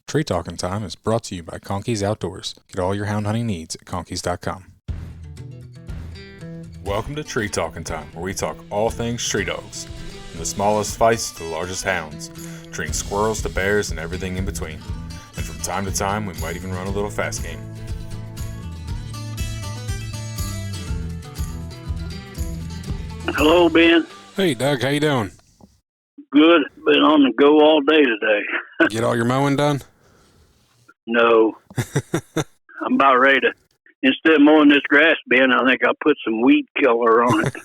Tree Talking Time is brought to you by Conkey's Outdoors. Get all your hound hunting needs at conkeys.com. Welcome to Tree Talking Time, where we talk all things tree dogs, from the smallest feists to the largest hounds, treating squirrels to bears and everything in between. And from time to time, we might even run a little fast game. Hello, Ben. Hey, Doug, how you doing? Good. Been on the go all day today. Get all your mowing done? No. I'm about ready to, instead of mowing this grass, Ben, I think I'll put some weed killer on it.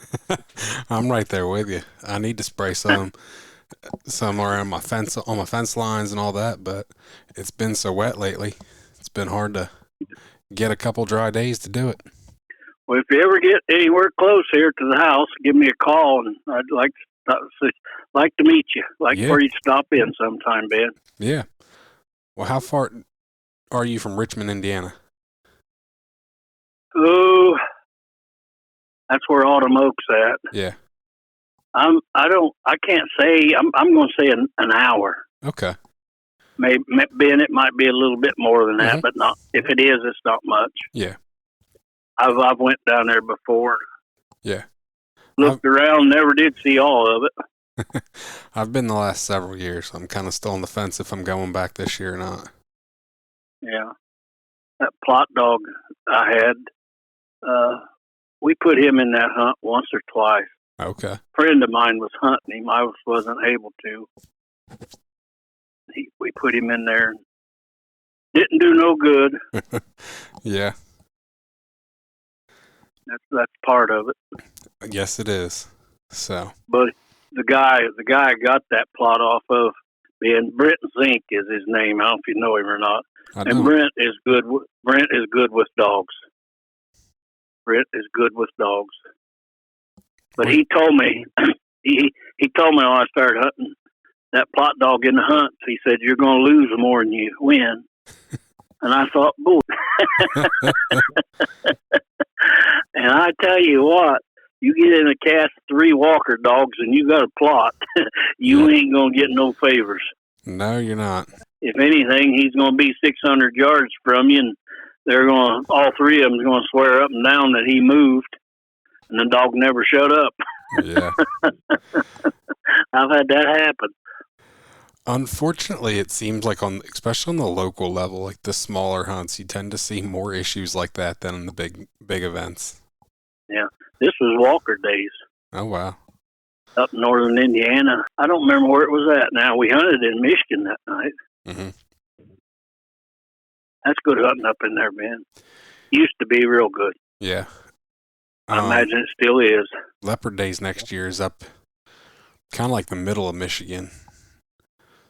I'm right there with you. I need to spray some around my fence, on my fence lines and all that, but it's been so wet lately. It's been hard to get a couple dry days to do it. Well, if you ever get anywhere close here to the house, give me a call, and I'd like to meet you. For you to stop in sometime, Ben. Yeah. Well, how far are you from Richmond, Indiana? Oh, that's where Autumn Oak's at. Yeah. I can't say. I'm going to say an hour. Okay. Maybe, Ben, it might be a little bit more than that, but not. If it is, it's not much. Yeah. I've went down there before. Yeah. Looked around, never did see all of it. I've been the last several years. So I'm kind of still on the fence if I'm going back this year or not. Yeah. That plot dog I had, we put him in that hunt once or twice. Okay. A friend of mine was hunting him. I wasn't able to. We put him in there. Didn't do no good. Yeah. That's part of it. Yes, it is. So. But the guy I got that plot off of, being Brent Zink is his name. I don't know if you know him or not. And Brent is good. Brent is good with dogs. Brent is good with dogs. But he told me, he told me when I started hunting that plot dog in the hunts. He said, "You're going to lose more than you win." And I thought, "Boy." And I tell you what, you get in a cast of 3 walker dogs and you got a plot, you ain't going to get no favors. No, you're not. If anything, he's going to be 600 yards from you, and all 3 of them are going to swear up and down that he moved, and the dog never shut up. Yeah. I've had that happen. Unfortunately, it seems like especially on the local level, like the smaller hunts, you tend to see more issues like that than in the big events. Yeah. This was Walker days. Oh, wow. Up in northern Indiana. I don't remember where it was at now. We hunted in Michigan that night. Mm-hmm. That's good hunting up in there, man. Used to be real good. Yeah. I imagine it still is. Leopard Days next year is up kind of like the middle of Michigan.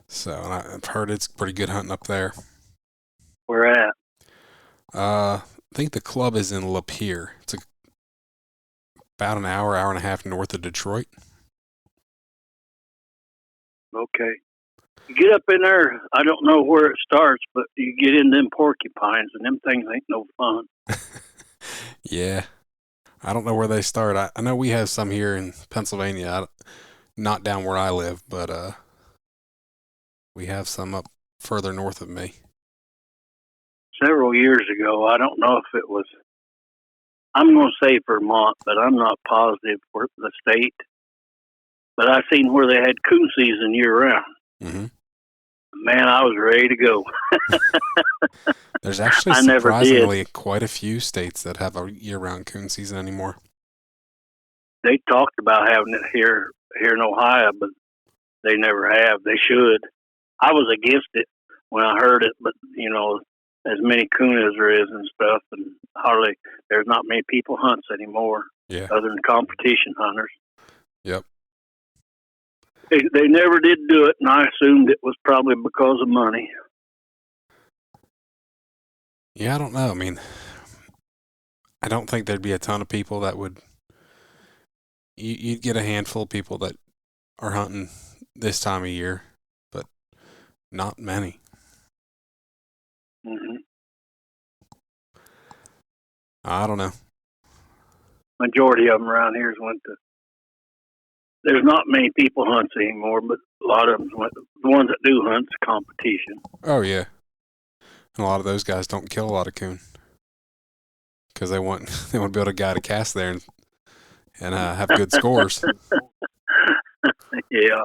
So I've heard it's pretty good hunting up there. Where at? I think the club is in Lapeer. It's about an hour and a half north of Detroit. Okay. You get up in there, I don't know where it starts, but you get in them porcupines, and them things ain't no fun. Yeah. I don't know where they start. I know we have some here in Pennsylvania, not down where I live, but we have some up further north of me. Several years ago, I don't know if it was, I'm going to say Vermont, but I'm not positive for the state. But I seen where they had coon season year round. Mm-hmm. Man, I was ready to go. There's actually surprisingly quite a few states that have a year-round coon season anymore. They talked about having it here in Ohio, but they never have. They should. I was against it when I heard it, but, as many coon as there is and stuff, and there's not many people hunts anymore, other than competition hunters. Yep. They never did do it, and I assumed it was probably because of money. Yeah, I don't know. I mean, I don't think there'd be a ton of people that would. You'd get a handful of people that are hunting this time of year, but not many. Mm-hmm. I don't know. Majority of them around here went to. There's not many people hunts anymore, but a lot of them went. The ones that do hunts competition. Oh yeah, And a lot of those guys don't kill a lot of coon because they want to build a guy to cast there and have good scores. Yeah.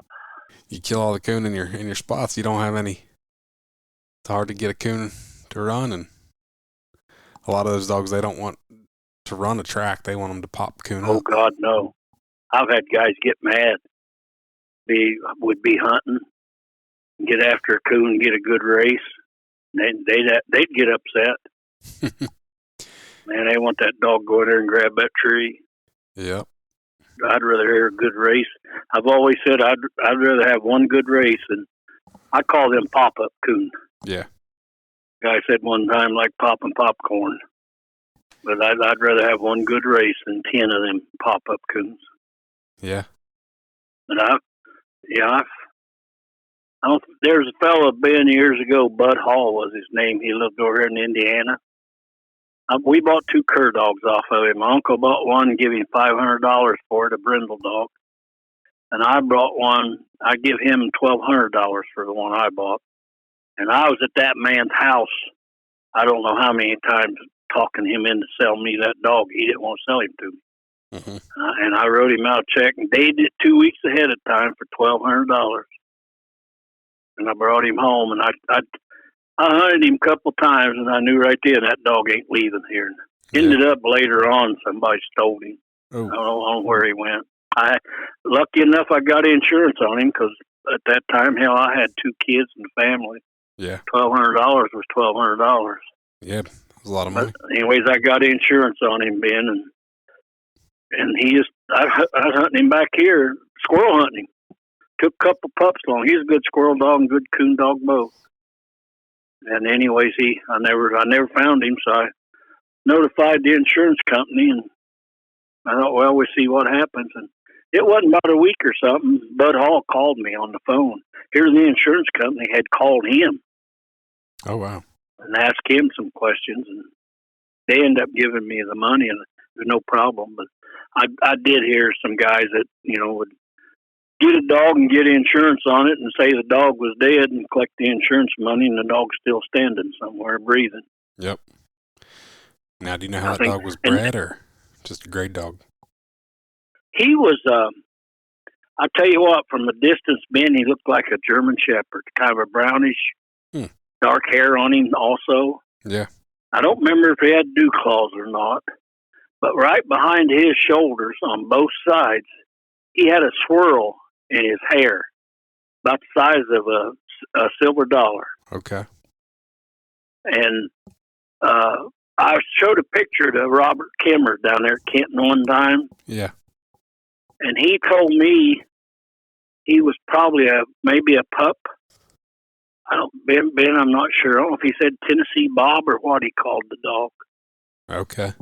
You kill all the coon in your spots, you don't have any. It's hard to get a coon to run, and a lot of those dogs, they don't want to run a track. They want them to pop coon up. Oh God, no! I've had guys get mad. Would be hunting, get after a coon, and get a good race. They'd get upset. Man, they want that dog to go in there and grab that tree. Yep. I'd rather hear a good race. I've always said I'd rather have one good race, and I call them pop-up coon. Yeah. Guy said one time, like popping popcorn. But I'd rather have one good race than 10 of them pop-up coons. Yeah. But there's a fellow been years ago, Bud Hall was his name. He lived over here in Indiana. We bought 2 cur dogs off of him. My uncle bought one and gave him $500 for it, a brindle dog. And I brought one. I give him $1,200 for the one I bought. And I was at that man's house, I don't know how many times, talking him into selling me that dog. He didn't want to sell him to me. Mm-hmm. And I wrote him out a check and dated it 2 weeks ahead of time for $1,200. And I brought him home, and I hunted him a couple times, and I knew right then that dog ain't leaving here. Ended up later on, somebody stole him. Oh. I don't know where he went. Lucky enough, I got insurance on him because at that time, hell, I had 2 kids and a family. Yeah. $1,200 was $1,200. Yeah, that was a lot of money. But anyways, I got insurance on him, Ben, and I was hunting him back here, squirrel hunting him. Took a couple pups along. He's a good squirrel dog and good coon dog both. And anyways, I never found him, so I notified the insurance company, and I thought, well, we'll see what happens. And it wasn't about a week or something. Bud Hall called me on the phone. Here, the insurance company had called him. Oh, wow. And asked him some questions, and they ended up giving me the money, and there's no problem. But I did hear some guys that, would get a dog and get insurance on it and say the dog was dead and collect the insurance money, and the dog's still standing somewhere breathing. Yep. Now, do you know how that dog was bred or just a great dog? He was, I'll tell you what, from a distance, Ben, he looked like a German Shepherd, kind of a brownish, dark hair on him also. Yeah. I don't remember if he had dew claws or not, but right behind his shoulders on both sides, he had a swirl in his hair, about the size of a silver dollar. Okay. And I showed a picture to Robert Kimmer down there at Kenton one time. Yeah. And he told me he was probably maybe a pup. Ben, I'm not sure. I don't know if he said Tennessee Bob or what he called the dog. Okay.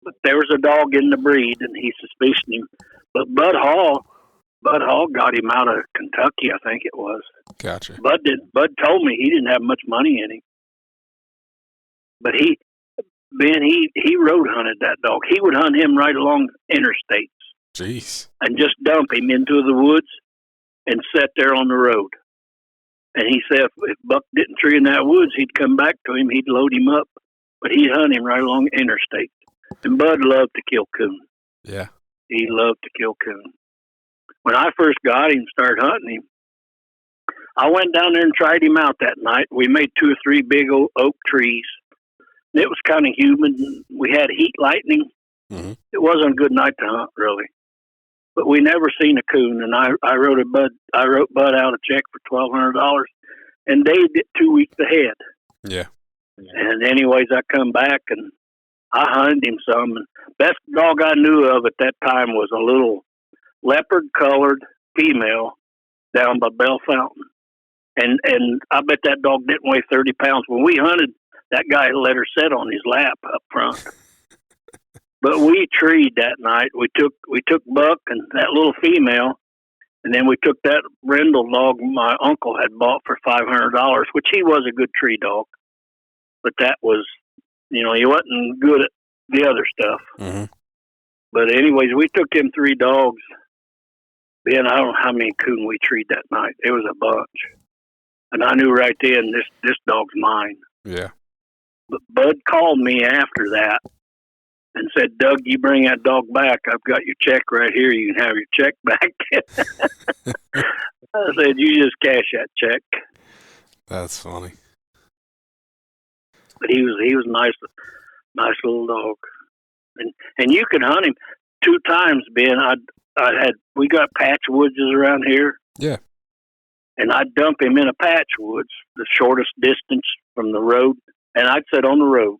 But there was a dog in the breed, and he suspicioned him. But Bud Hall got him out of Kentucky, I think it was. Gotcha. Bud told me he didn't have much money in him. But he road hunted that dog. He would hunt him right along interstates. Jeez. And just dump him into the woods and sit there on the road. And he said if Buck didn't tree in that woods, he'd come back to him, he'd load him up. But he'd hunt him right along the interstate. And Bud loved to kill coon. Yeah. He loved to kill coon. When I first got him, started hunting him, I went down there and tried him out that night. We made 2 or 3 big oak trees. It was kind of humid. We had heat lightning. Mm-hmm. It wasn't a good night to hunt, really. But we never seen a coon, and I wrote Bud out a check for $1,200, and dated it 2 weeks ahead. Yeah. And anyways, I come back and I hunted him some. And best dog I knew of at that time was a little leopard-colored female down by Bell Fountain. And I bet that dog didn't weigh 30 pounds. When we hunted, that guy let her sit on his lap up front. But we treed that night. We took Buck and that little female, and then we took that brindle dog my uncle had bought for $500, which he was a good tree dog. But that was, he wasn't good at the other stuff. Mm-hmm. But anyways, we took them 3 dogs. Ben, I don't know how many coon we treed that night. It was a bunch. And I knew right then, this dog's mine. Yeah. But Bud called me after that and said, "Doug, you bring that dog back. I've got your check right here. You can have your check back." I said, "You just cash that check." That's funny. But he was nice little dog, and you could hunt him 2 times. Ben, we got patch woods around here. Yeah. And I'd dump him in a patch woods, the shortest distance from the road, and I'd sit on the road.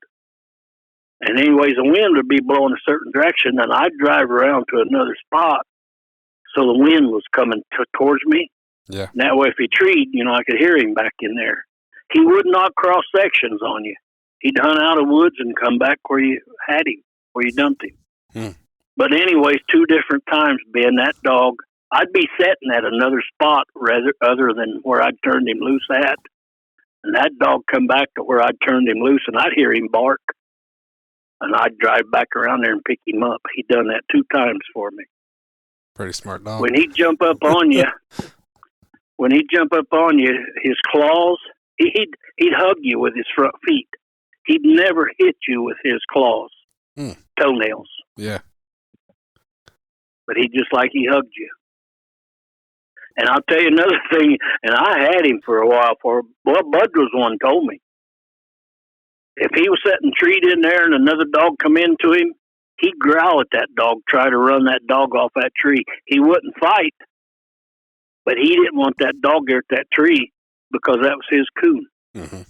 And anyways, the wind would be blowing a certain direction, and I'd drive around to another spot so the wind was coming towards me. Yeah. And that way, if he treed, I could hear him back in there. He would not cross sections on you. He'd hunt out of woods and come back where you had him, where you dumped him. But anyways, 2 different times, Ben, that dog, I'd be sitting at another spot other than where I'd turned him loose at. And that dog come back to where I'd turned him loose, and I'd hear him bark. And I'd drive back around there and pick him up. He'd done that 2 times for me. Pretty smart dog. When he'd jump up on you, his claws, he'd hug you with his front feet. He'd never hit you with his claws, toenails. Yeah. But he hugged you. And I'll tell you another thing, and I had him for a while Bud was the one told me. If he was setting treat in there and another dog come into him, he'd growl at that dog, try to run that dog off that tree. He wouldn't fight, but he didn't want that dog there at that tree because that was his coon. Mm-hmm.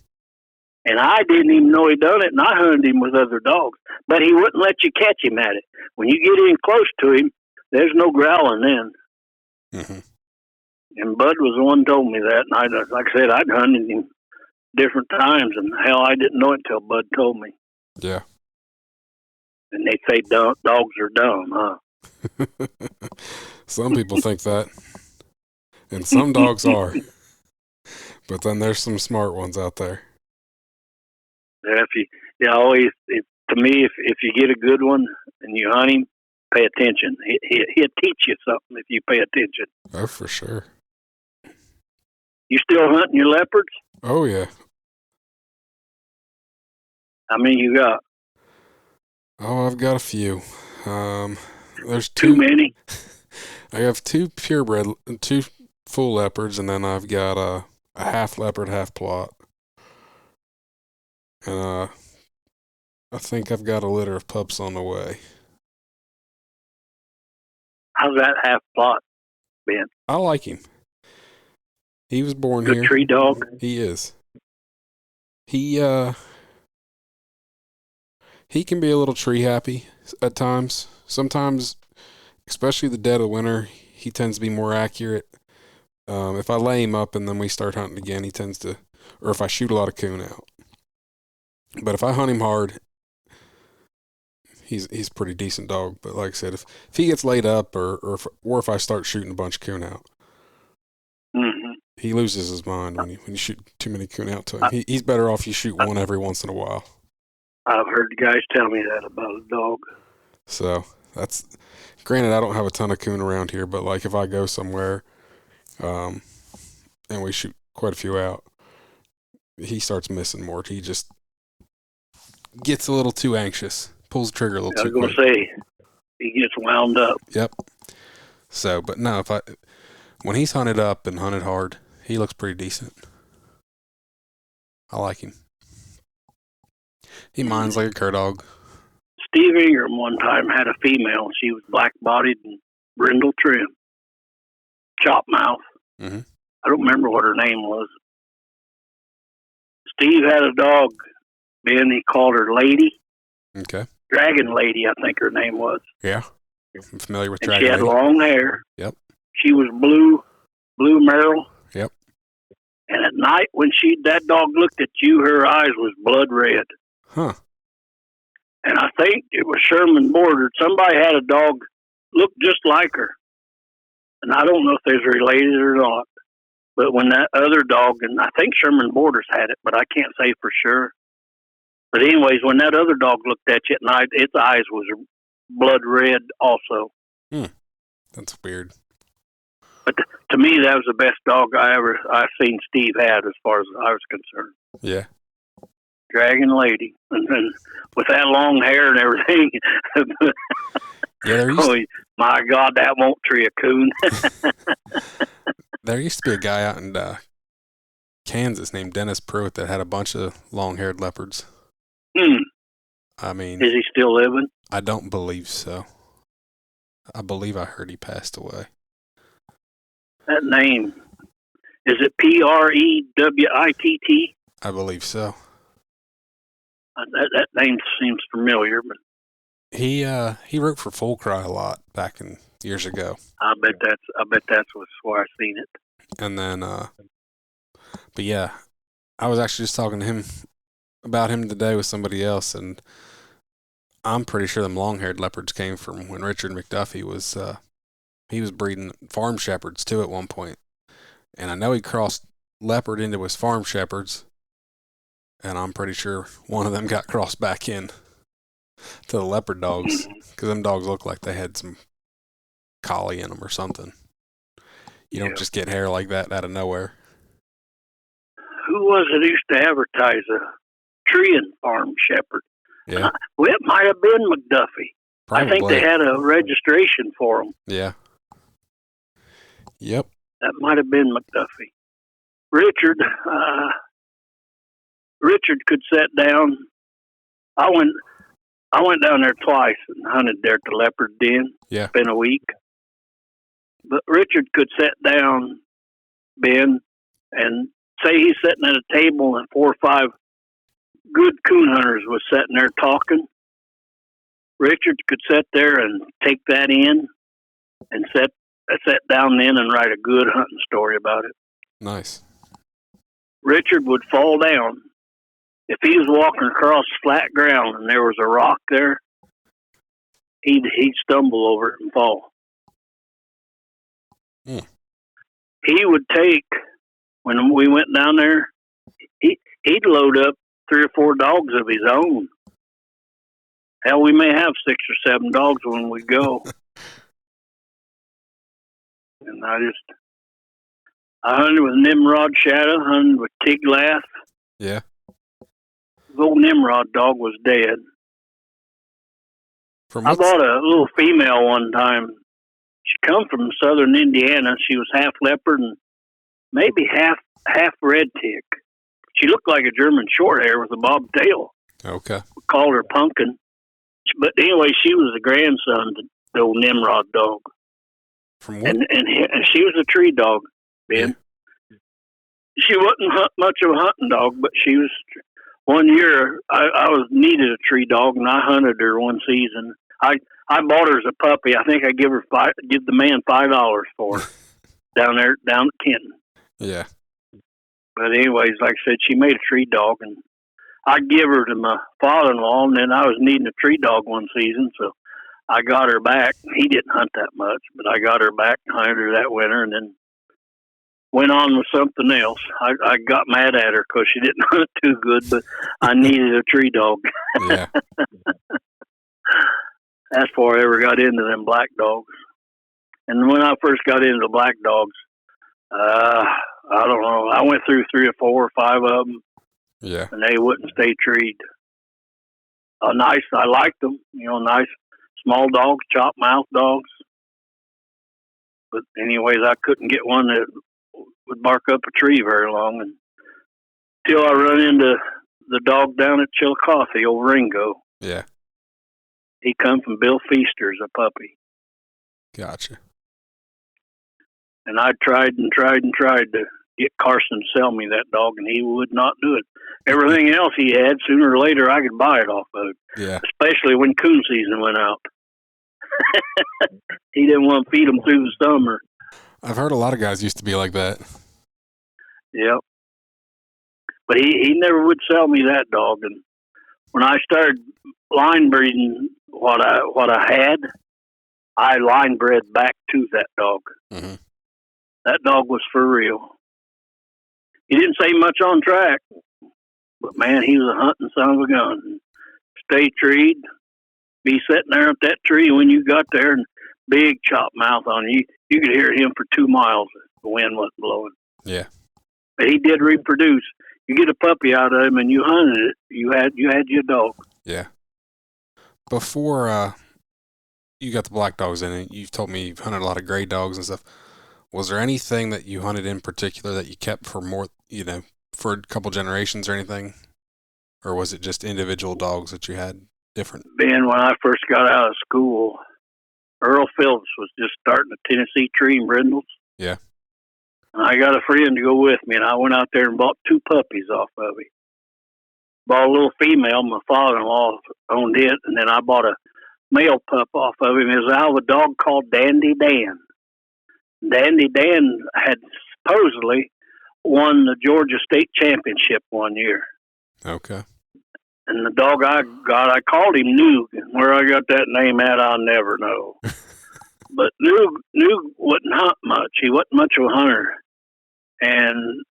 And I didn't even know he done it, and I hunted him with other dogs. But he wouldn't let you catch him at it. When you get in close to him, there's no growling then. Mm-hmm. And Bud was the one who told me that. And like I said, I'd hunted him different times, and hell, I didn't know it till Bud told me. Yeah. And they say dogs are dumb, huh? Some people think that. And some dogs are. But then there's some smart ones out there. Yeah, to me, if you get a good one and you hunt him, pay attention. He'll teach you something if you pay attention. Oh, for sure. You still hunting your leopards? Oh, yeah. How many you got? Oh, I've got a few. There's too many. I have 2 purebred, 2 full leopards, and then I've got a half leopard, half plot. And I think I've got a litter of pups on the way. How's that half plot, Ben? I like him. He was born Good here. Tree dog. He is. He can be a little tree happy at times. Sometimes, especially the dead of winter, he tends to be more accurate. If I lay him up and then we start hunting again, he tends to, or if I shoot a lot of coon out. But if I hunt him hard, he's a pretty decent dog. But like I said, if he gets laid up or if I start shooting a bunch of coon out, he loses his mind when you shoot too many coon out to him. He's better off you shoot one every once in a while. I've heard guys tell me that about a dog. So that's granted. I don't have a ton of coon around here, but like if I go somewhere, and we shoot quite a few out, he starts missing more. He just gets a little too anxious, pulls the trigger a little too quick. I was going to say, he gets wound up. Yep. So, but no, when he's hunted up and hunted hard, he looks pretty decent. I like him. He minds like a cur dog. Steve Ingram one time had a female. She was black-bodied and brindle trim. Chop mouth. Mm-hmm. I don't remember what her name was. Steve had a dog. Ben, he called her Lady. Okay. Dragon Lady, I think her name was. Yeah. I'm familiar with and Dragon Lady. She had long hair. Yep. She was blue Merle. Yep. And at night when that dog looked at you, her eyes was blood red. Huh. And I think it was Sherman Border. Somebody had a dog look just like her. And I don't know if they're related or not. But when that other dog, and I think Sherman Borders had it, but I can't say for sure. But anyways, when that other dog looked at you at night, its eyes was blood red also. That's weird. But to me, that was the best dog I seen Steve had as far as I was concerned. Yeah. Dragon Lady, and with that long hair and everything. Yeah, my God, that won't tree a coon. There used to be a guy out in Kansas named Dennis Pruitt that had a bunch of long-haired leopards. I mean, is he still living? I don't believe so. I believe I heard he passed away. That name, is it Prewitt? I believe so. That name seems familiar, but he wrote for Full Cry a lot back in years ago. I bet that's where I seen it. And then, but yeah, I was actually just talking to him about him today with somebody else, and I'm pretty sure them long-haired leopards came from when Richard McDuffie was he was breeding farm shepherds too at one point, and I know he crossed leopard into his farm shepherds, and I'm pretty sure one of them got crossed back in to the leopard dogs because them dogs look like they had some collie in them or something. You don't just get hair like that out of nowhere. Who was it who used to advertise a tree and farm shepherd? Yeah. Well, it might have been McDuffie. Probably. I think they had a registration for them. Yeah. Yep. That might have been McDuffie. Richard could sit down. I went down there twice and hunted there at the leopard den. Yeah. Spent a week. But Richard could sit down, Ben, and say he's sitting at a table and 4 or 5 good coon hunters was sitting there talking. Richard could sit there and take that in and sit down then and write a good hunting story about it. Nice. Richard would fall down. If he was walking across flat ground and there was a rock there, he'd stumble over it and fall. He would take, when we went down there, he'd load up 3 or 4 dogs of his own. Hell, we may have 6 or 7 dogs when we go. And I hunted with Nimrod Shadow, hunted with Tiglath. Yeah. The old Nimrod dog was dead. I bought a little female one time. She come from southern Indiana. She was half leopard and maybe half red tick. She looked like a German shorthair with a bob tail. Okay. We called her Pumpkin. But anyway, she was the grandson of the old Nimrod dog. From what? And she was a tree dog, Ben. Yeah. She wasn't much of a hunting dog, but she was. One year, I needed a tree dog, and I hunted her one season. I bought her as a puppy. I think I give the man $5 for her down at Kenton. Yeah. But anyways, like I said, she made a tree dog, and I give her to my father-in-law, and then I was needing a tree dog one season, so I got her back. He didn't hunt that much, but I got her back and hunted her that winter, and then went on with something else. I got mad at her because she didn't hunt too good, but I needed a tree dog. Yeah. That's before I ever got into them black dogs. And when I first got into the black dogs, I don't know. I went through 3 or 4 or 5 of them. Yeah. And they wouldn't stay treed. Nice. I liked them. Nice small dogs, chop mouth dogs. But anyways, I couldn't get one that would bark up a tree very long, until I run into the dog down at Chillicothe, old Ringo. Yeah. He come from Bill Feaster's, a puppy. Gotcha. And I tried to get Carson to sell me that dog, and he would not do it. Everything else he had, sooner or later, I could buy it off of it. Yeah. Especially when coon season went out. He didn't want to feed them through the summer. I've heard a lot of guys used to be like that. Yep. But he never would sell me that dog. And when I started line breeding what I had, I line bred back to that dog. Mm-hmm. That dog was for real. He didn't say much on track, but man, he was a hunting son of a gun. Stay treed, be sitting there at that tree when you got there, and big chop mouth on you. You could hear him for 2 miles if the wind wasn't blowing. Yeah. But he did reproduce. You get a puppy out of him and you hunted it. You had your dog. Yeah. Before you got the black dogs in it, you've told me you've hunted a lot of gray dogs and stuff. Was there anything that you hunted in particular that you kept for more, for a couple generations or anything? Or was it just individual dogs that you had different? Ben, when I first got out of school, Earl Phillips was just starting a Tennessee tree in Brindles. Yeah. And I got a friend to go with me, and I went out there and bought 2 puppies off of him. Bought a little female, my father-in-law owned it, and then I bought a male pup off of him. It was out of a dog called Dandy Dan. Dandy Dan had supposedly won the Georgia State Championship one year. Okay. And the dog I got, I called him Noog. Where I got that name at, I'll never know. But Noog wouldn't hunt much. He wasn't much of a hunter. And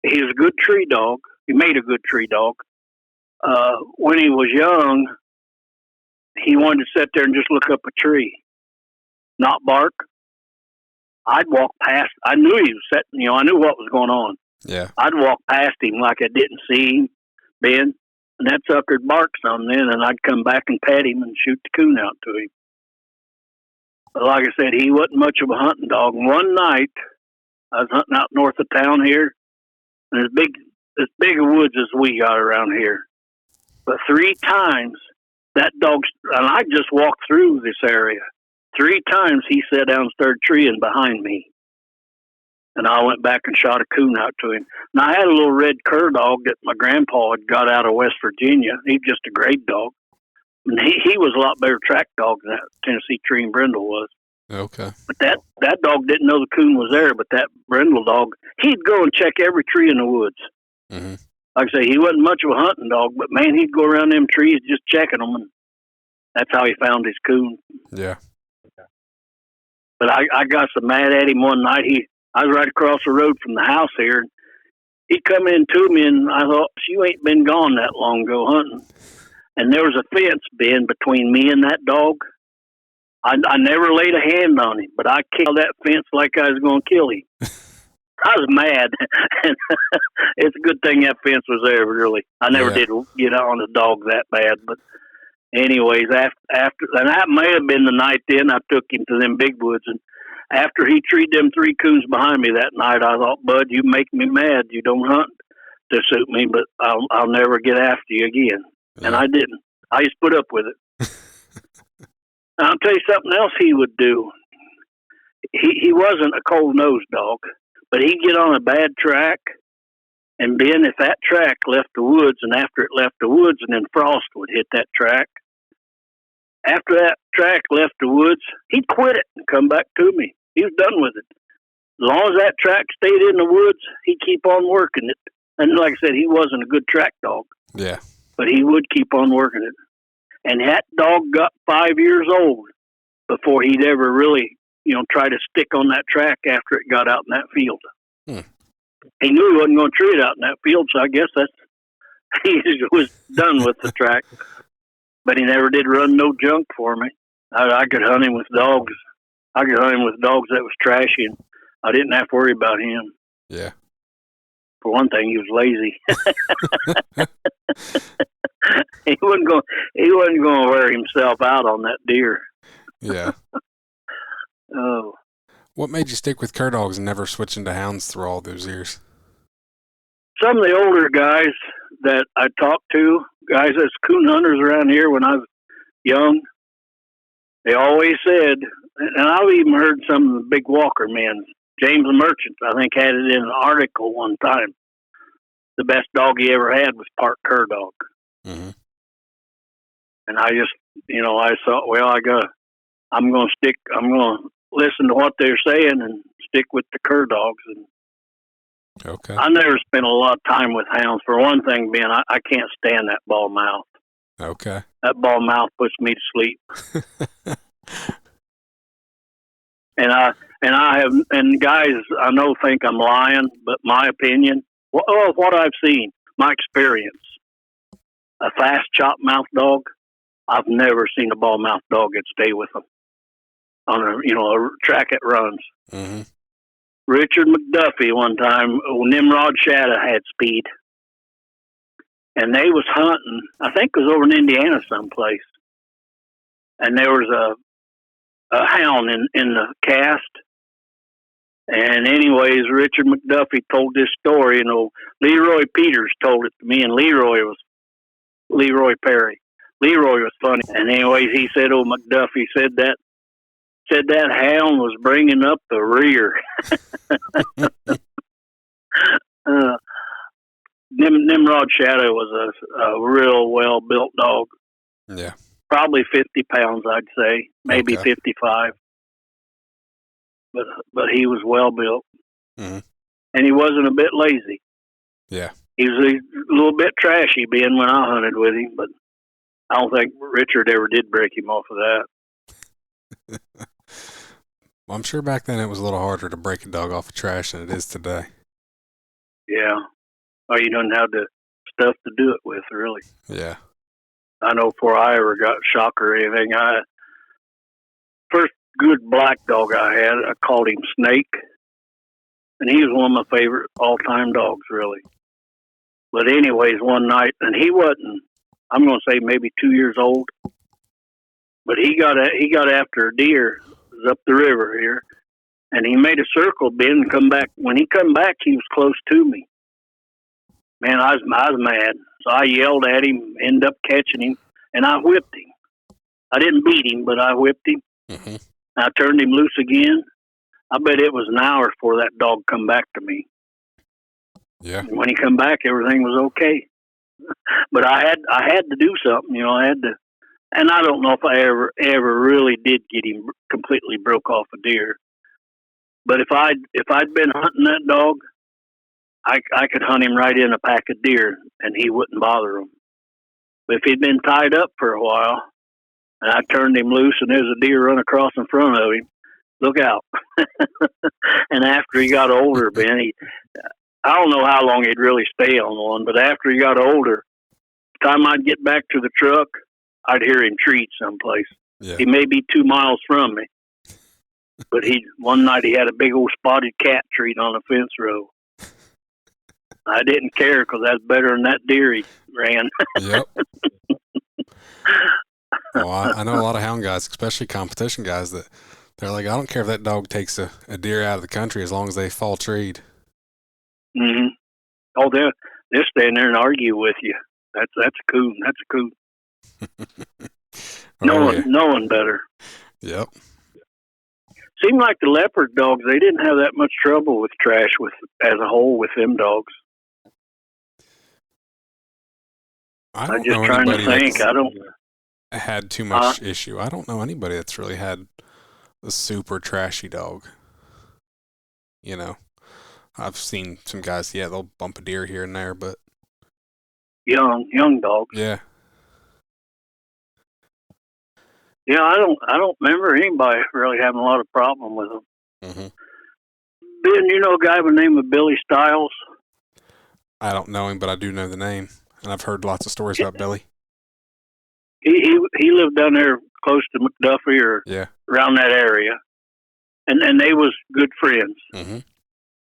he was a good tree dog. He made a good tree dog. When he was young, he wanted to sit there and just look up a tree, not bark. I'd walk past. I knew he was sitting, I knew what was going on. Yeah. I'd walk past him like I didn't see him, Ben, and that sucker'd bark some then, and I'd come back and pat him and shoot the coon out to him. But like I said, he wasn't much of a hunting dog. And one night, I was hunting out north of town here, and as big a woods as we got around here. But 3 times, that dog, and I just walked through this area. 3 times he sat down and started treeing behind me. And I went back and shot a coon out to him. Now, I had a little red cur dog that my grandpa had got out of West Virginia. He was just a great dog. And he was a lot better track dog than that Tennessee tree and brindle was. Okay. But that dog didn't know the coon was there, but that brindle dog, he'd go and check every tree in the woods. Mm-hmm. Like I say, he wasn't much of a hunting dog, but man, he'd go around them trees just checking them, and that's how he found his coon. Yeah. But I got so mad at him one night. I was right across the road from the house here, and he come in to me, and I thought, you ain't been gone that long ago hunting. And there was a fence, Ben, between me and that dog. I never laid a hand on him, but I kicked that fence like I was going to kill him. I was mad. It's a good thing that fence was there, really. I never did get on the dog that bad. But anyways, after and that may have been the night then I took him to them big woods. And after he treed them 3 coons behind me that night, I thought, Bud, you make me mad. You don't hunt to suit me, but I'll never get after you again. Yeah. And I didn't. I just put up with it. I'll tell you something else he would do. He wasn't a cold-nosed dog, but he'd get on a bad track, and Ben, if that track left the woods, and after it left the woods, and then frost would hit that track, after that track left the woods, he'd quit it and come back to me. He was done with it. As long as that track stayed in the woods, he'd keep on working it. And like I said, he wasn't a good track dog. Yeah. But he would keep on working it. And that dog got 5 years old before he'd ever really, try to stick on that track after it got out in that field. He knew he wasn't going to treat it out in that field, so I guess he was done with the track. But he never did run no junk for me. I could hunt him with dogs. I could hunt him with dogs that was trashy, and I didn't have to worry about him. Yeah. For one thing, he was lazy. He wasn't going to wear himself out on that deer. Yeah. Oh. What made you stick with cur dogs and never switch into hounds through all those years? Some of the older guys that I talked to, guys that's coon hunters around here when I was young, they always said, and I've even heard some of the big walker men, James the Merchant, I think, had it in an article one time. The best dog he ever had was part cur dog. Mm-hmm. And I just, I thought, well, I'm going to listen to what they're saying and stick with the cur dogs. And okay. I never spent a lot of time with hounds. For one thing, Ben, I can't stand that ball mouth. Okay. That ball mouth puts me to sleep. And guys I know think I'm lying, but my opinion, what I've seen, my experience, a fast chop mouth dog, I've never seen a ball mouth dog that stay with them on a track that runs. Mm-hmm. Richard McDuffie one time, Nimrod Shadow had speed. and they was hunting. I think it was over in Indiana someplace, and there was a hound in the cast. And anyways, Richard McDuffie told this story, Leroy Peters told it to me, and Leroy was Leroy Perry. Leroy was funny. And anyways, he said, McDuffie said that hound was bringing up the rear. Nimrod Shadow was a real well-built dog. Yeah. Probably 50 pounds, I'd say. Maybe 55. But he was well-built. Mm-hmm. And he wasn't a bit lazy. Yeah. He was a little bit trashy being when I hunted with him, but I don't think Richard ever did break him off of that. Well, I'm sure back then it was a little harder to break a dog off of trash than it is today. Yeah. Or you didn't have the stuff to do it with, really. Yeah. I know before I ever got shock or anything, first good black dog I had, I called him Snake. And he was one of my favorite all-time dogs, really. But anyways, one night, and he wasn't, I'm going to say maybe 2 years old, but he got after a deer. It was up the river here, and he made a circle bend and come back. When he come back, he was close to me. Man, I was mad. So I yelled at him, ended up catching him, and I whipped him. I didn't beat him, but I whipped him. Mm-hmm. I turned him loose again. I bet it was an hour before that dog come back to me. Yeah. And when he come back, everything was okay. But I had to do something, I had to. And I don't know if I ever really did get him completely broke off a deer. But if I'd been hunting that dog, I could hunt him right in a pack of deer, and he wouldn't bother him. But if he'd been tied up for a while, and I turned him loose, and there's a deer run across in front of him, look out. And after he got older, Ben, I don't know how long he'd really stay on one, but after he got older, the time I'd get back to the truck, I'd hear him treat someplace. Yeah. He may be 2 miles from me, but one night he had a big old spotted cat treat on a fence row. I didn't care because that's better than that deer he ran. Yep. Well, I know a lot of hound guys, especially competition guys, that they're like, I don't care if that dog takes a deer out of the country as long as they fall treed. Mm-hmm. Oh, they'll stand there and argue with you. That's a coon. That's a coon. Knowing better. Yep. Seemed like the leopard dogs, they didn't have that much trouble with trash as a whole with them dogs. I'm just trying to think. I don't had too much issue. I don't know anybody that's really had a super trashy dog. I've seen some guys, they'll bump a deer here and there, but young dogs. Yeah. Yeah, I don't remember anybody really having a lot of problem with them. Mm-hmm. Ben, you know a guy by the name of Billy Stiles? I don't know him, but I do know the name, and I've heard lots of stories about Billy. He lived down there close to McDuffie or around that area, and they was good friends. Mm-hmm.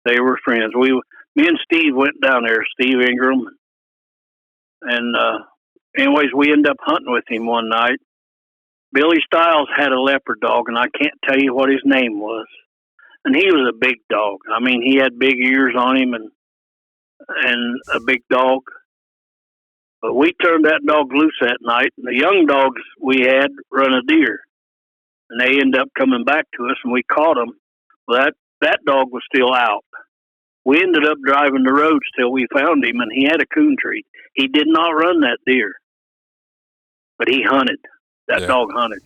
They were friends. Me and Steve went down there, Steve Ingram, and anyways, we ended up hunting with him one night. Billy Stiles had a leopard dog, and I can't tell you what his name was. And he was a big dog. I mean, he had big ears on him and a big dog. But we turned that dog loose that night, and the young dogs we had run a deer. And they ended up coming back to us, and we caught them. Well, that dog was still out. We ended up driving the roads till we found him, and he had a coon treat. He did not run that deer, but he hunted. That dog hunted.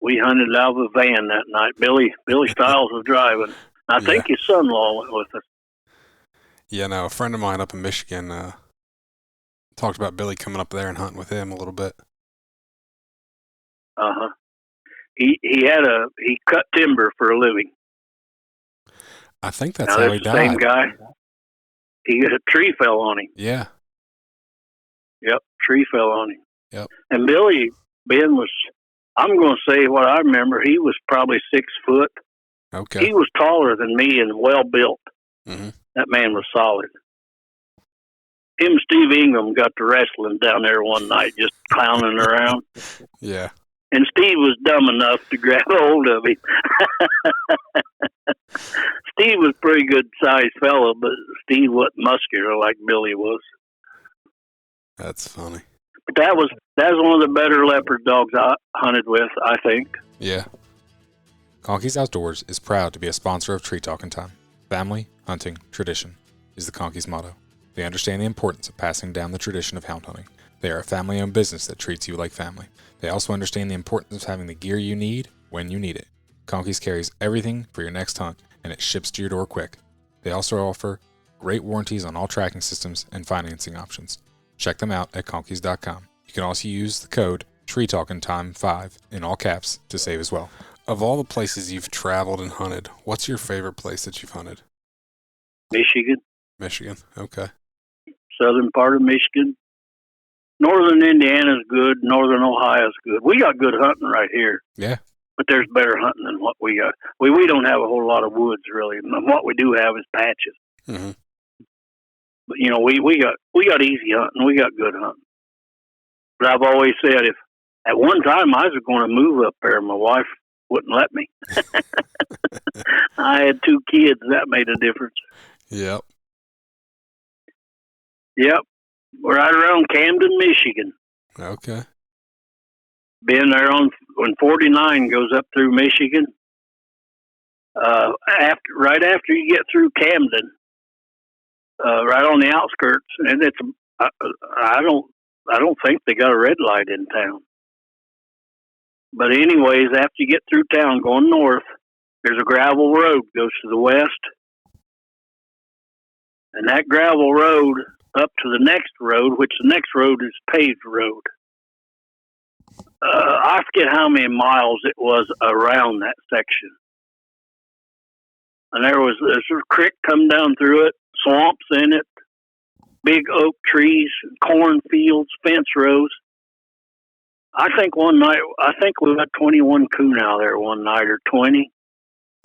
We hunted out of a van that night. Billy Stiles was driving. I think his son-in-law went with us. Yeah, no, a friend of mine up in Michigan talked about Billy coming up there and hunting with him a little bit. Uh-huh. He cut timber for a living. I think that's how he died. Same guy. A tree fell on him. Yeah. Yep, tree fell on him. Yep. And Ben was, I'm going to say what I remember, he was probably 6 foot. Okay. He was taller than me and well built. Mm-hmm. That man was solid. him and Steve Ingram got to wrestling down there one night, just clowning around. Yeah. And Steve was dumb enough to grab hold of him. Steve was a pretty good sized fellow, but Steve wasn't muscular like Billy was. That's funny. But that was one of the better leopard dogs I hunted with, I think. Yeah. Conkey's Outdoors is proud to be a sponsor of Tree Talking Time. Family, hunting, tradition is the Conkey's motto. They understand the importance of passing down the tradition of hound hunting. They are a family-owned business that treats you like family. They also understand the importance of having the gear you need when you need it. Conkey's carries everything for your next hunt, and it ships to your door quick. They also offer great warranties on all tracking systems and financing options. Check them out at conkeys.com. You can also use the code TreeTalkingTime5 in all caps to save as well. Of all the places you've traveled and hunted, what's your favorite place that you've hunted? Michigan. Michigan, okay. Southern part of Michigan. Northern Indiana's good. Northern Ohio's good. We got good hunting right here. Yeah. But there's better hunting than what we got. We don't have a whole lot of woods, really. And what we do have is patches. Mm-hmm. But, you know, we got easy hunting. We got good hunting. But I've always said, if at one time I was going to move up there, my wife wouldn't let me. I had 2 kids. That made a difference. Yep. Yep. We're right around Camden, Michigan. Okay. Been there when 49 goes up through Michigan. Right after you get through Camden, right on the outskirts, and it's I don't think they got a red light in town. But anyways, after you get through town going north, there's a gravel road goes to the west, and that gravel road up to the next road, which the next road is paved road. I forget how many miles it was around that section. And there's a creek come down through it, swamps in it, big oak trees, cornfields, fence rows. I think we got 21 coon out there one night, or 20.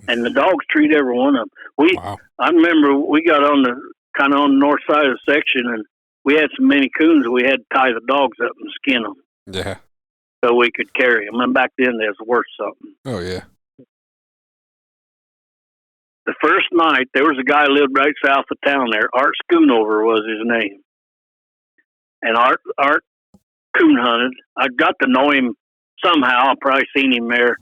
And the dogs treat every one of them. Wow. I remember we got on the north side of the section, and we had so many coons we had to tie the dogs up and skin them. Yeah. So we could carry them. And back then, they was worth something. Oh, yeah. The first night, there was a guy who lived right south of town there. Art Schoonover was his name. And Art coon hunted. I got to know him somehow. I've probably seen him there.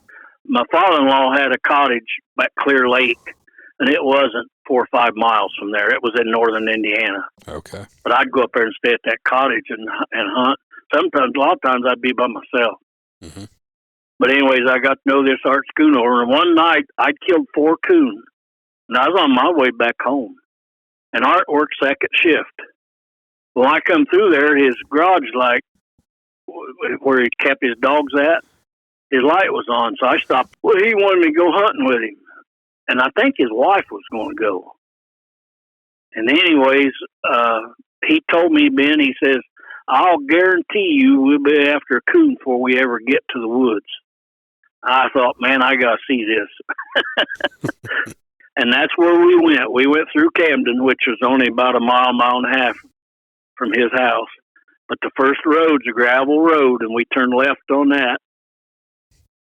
My father-in-law had a cottage by Clear Lake, and it wasn't 4 or 5 miles from there. It was in northern Indiana. Okay. But I'd go up there and stay at that cottage and hunt. Sometimes, a lot of times, I'd be by myself. Mm-hmm. But anyways, I got to know this Art Schoonover, and one night, I'd killed 4 coon, and I was on my way back home. And Art worked second shift. When I come through there, his garage light, where he kept his dogs at, his light was on, so I stopped. Well, he wanted me to go hunting with him, and I think his wife was going to go. And anyways, he told me, Ben, he says, I'll guarantee you we'll be after a coon before we ever get to the woods. I thought, man, I got to see this. And that's where we went. We went through Camden, which was only about a mile and a half from his house. But the first road's a gravel road, and we turned left on that.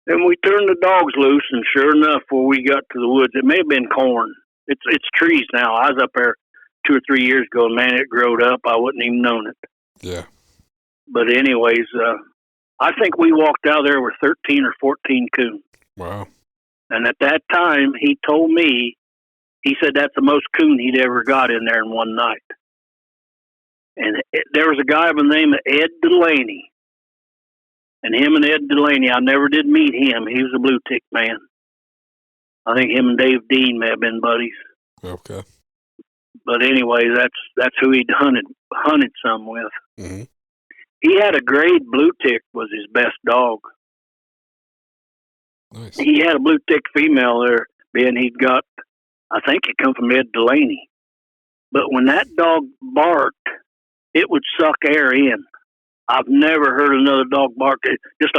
And we turned the dogs loose, and sure enough, before we got to the woods, it may have been corn. It's trees now. I was up there 2 or 3 years ago, and man, it growed up. I wouldn't even known it. Yeah. But anyways, I think we walked out there with 13 or 14 coon. Wow. And at that time, he told me, he said that's the most coon he'd ever got in there in one night. And there was a guy by the name of Ed Delaney. And him and Ed Delaney, I never did meet him. He was a blue tick man. I think him and Dave Dean may have been buddies. Okay. But anyway, that's who he'd hunted some with. Mm-hmm. He had a grade blue tick was his best dog. Nice. He had a blue tick female there, Ben. He'd got, I think it come from Ed Delaney. But when that dog barked, it would suck air in. I've never heard another dog bark just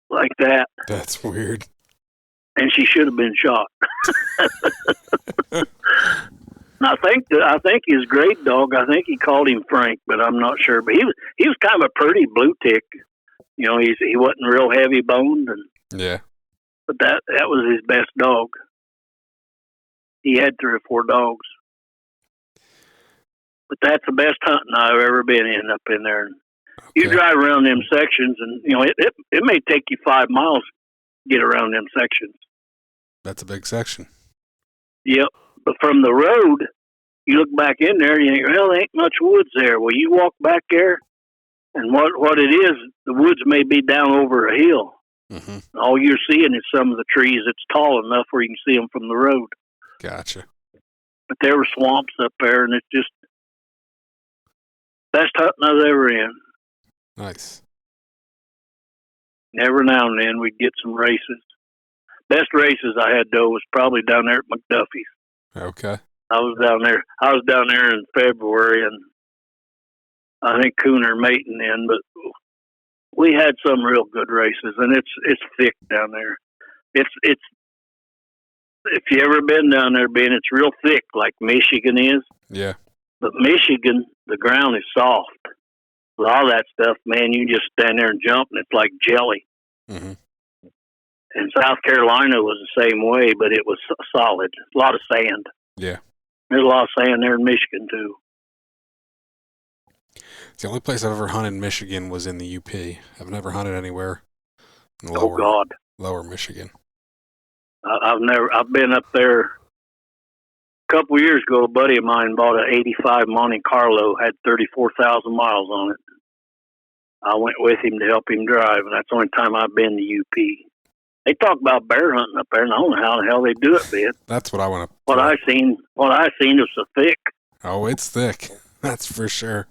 like that. That's weird. And she should have been shot. I think his great dog. I think he called him Frank, but I'm not sure. But he was kind of a pretty blue tick. You know, he wasn't real heavy boned, yeah. But that was his best dog. He had 3 or 4 dogs. But that's the best hunting I've ever been in up in there. Okay. You drive around them sections, and you know it may take you 5 miles to get around them sections. That's a big section. Yep, but from the road, you look back in there, and you think, well, there ain't much woods there. Well, you walk back there, and what it is, the woods may be down over a hill. Mm-hmm. All you're seeing is some of the trees that's tall enough where you can see them from the road. Gotcha. But there were swamps up there, and it's just best hunting I was ever in. Nice. Every now and then we'd get some races. Best races I had though was probably down there at McDuffie's. Okay. I was down there in February, and I think cooner mating in, but we had some real good races, and it's thick down there. It's if you ever been down there, Ben, it's real thick like Michigan is. Yeah. But Michigan, the ground is soft. A lot of that stuff, man, you just stand there and jump, and it's like jelly. Mm-hmm. And South Carolina was the same way, but it was solid. A lot of sand. Yeah. There's a lot of sand there in Michigan, too. The only place I've ever hunted in Michigan was in the UP. I've never hunted anywhere in lower Michigan. I've been up there. A couple of years ago, a buddy of mine bought an 85 Monte Carlo, had 34,000 miles on it. I went with him to help him drive, and that's the only time I've been to UP. They talk about bear hunting up there, and I don't know how the hell they do it, Ben. That's what I want to. What I seen was so thick. Oh, it's thick. That's for sure.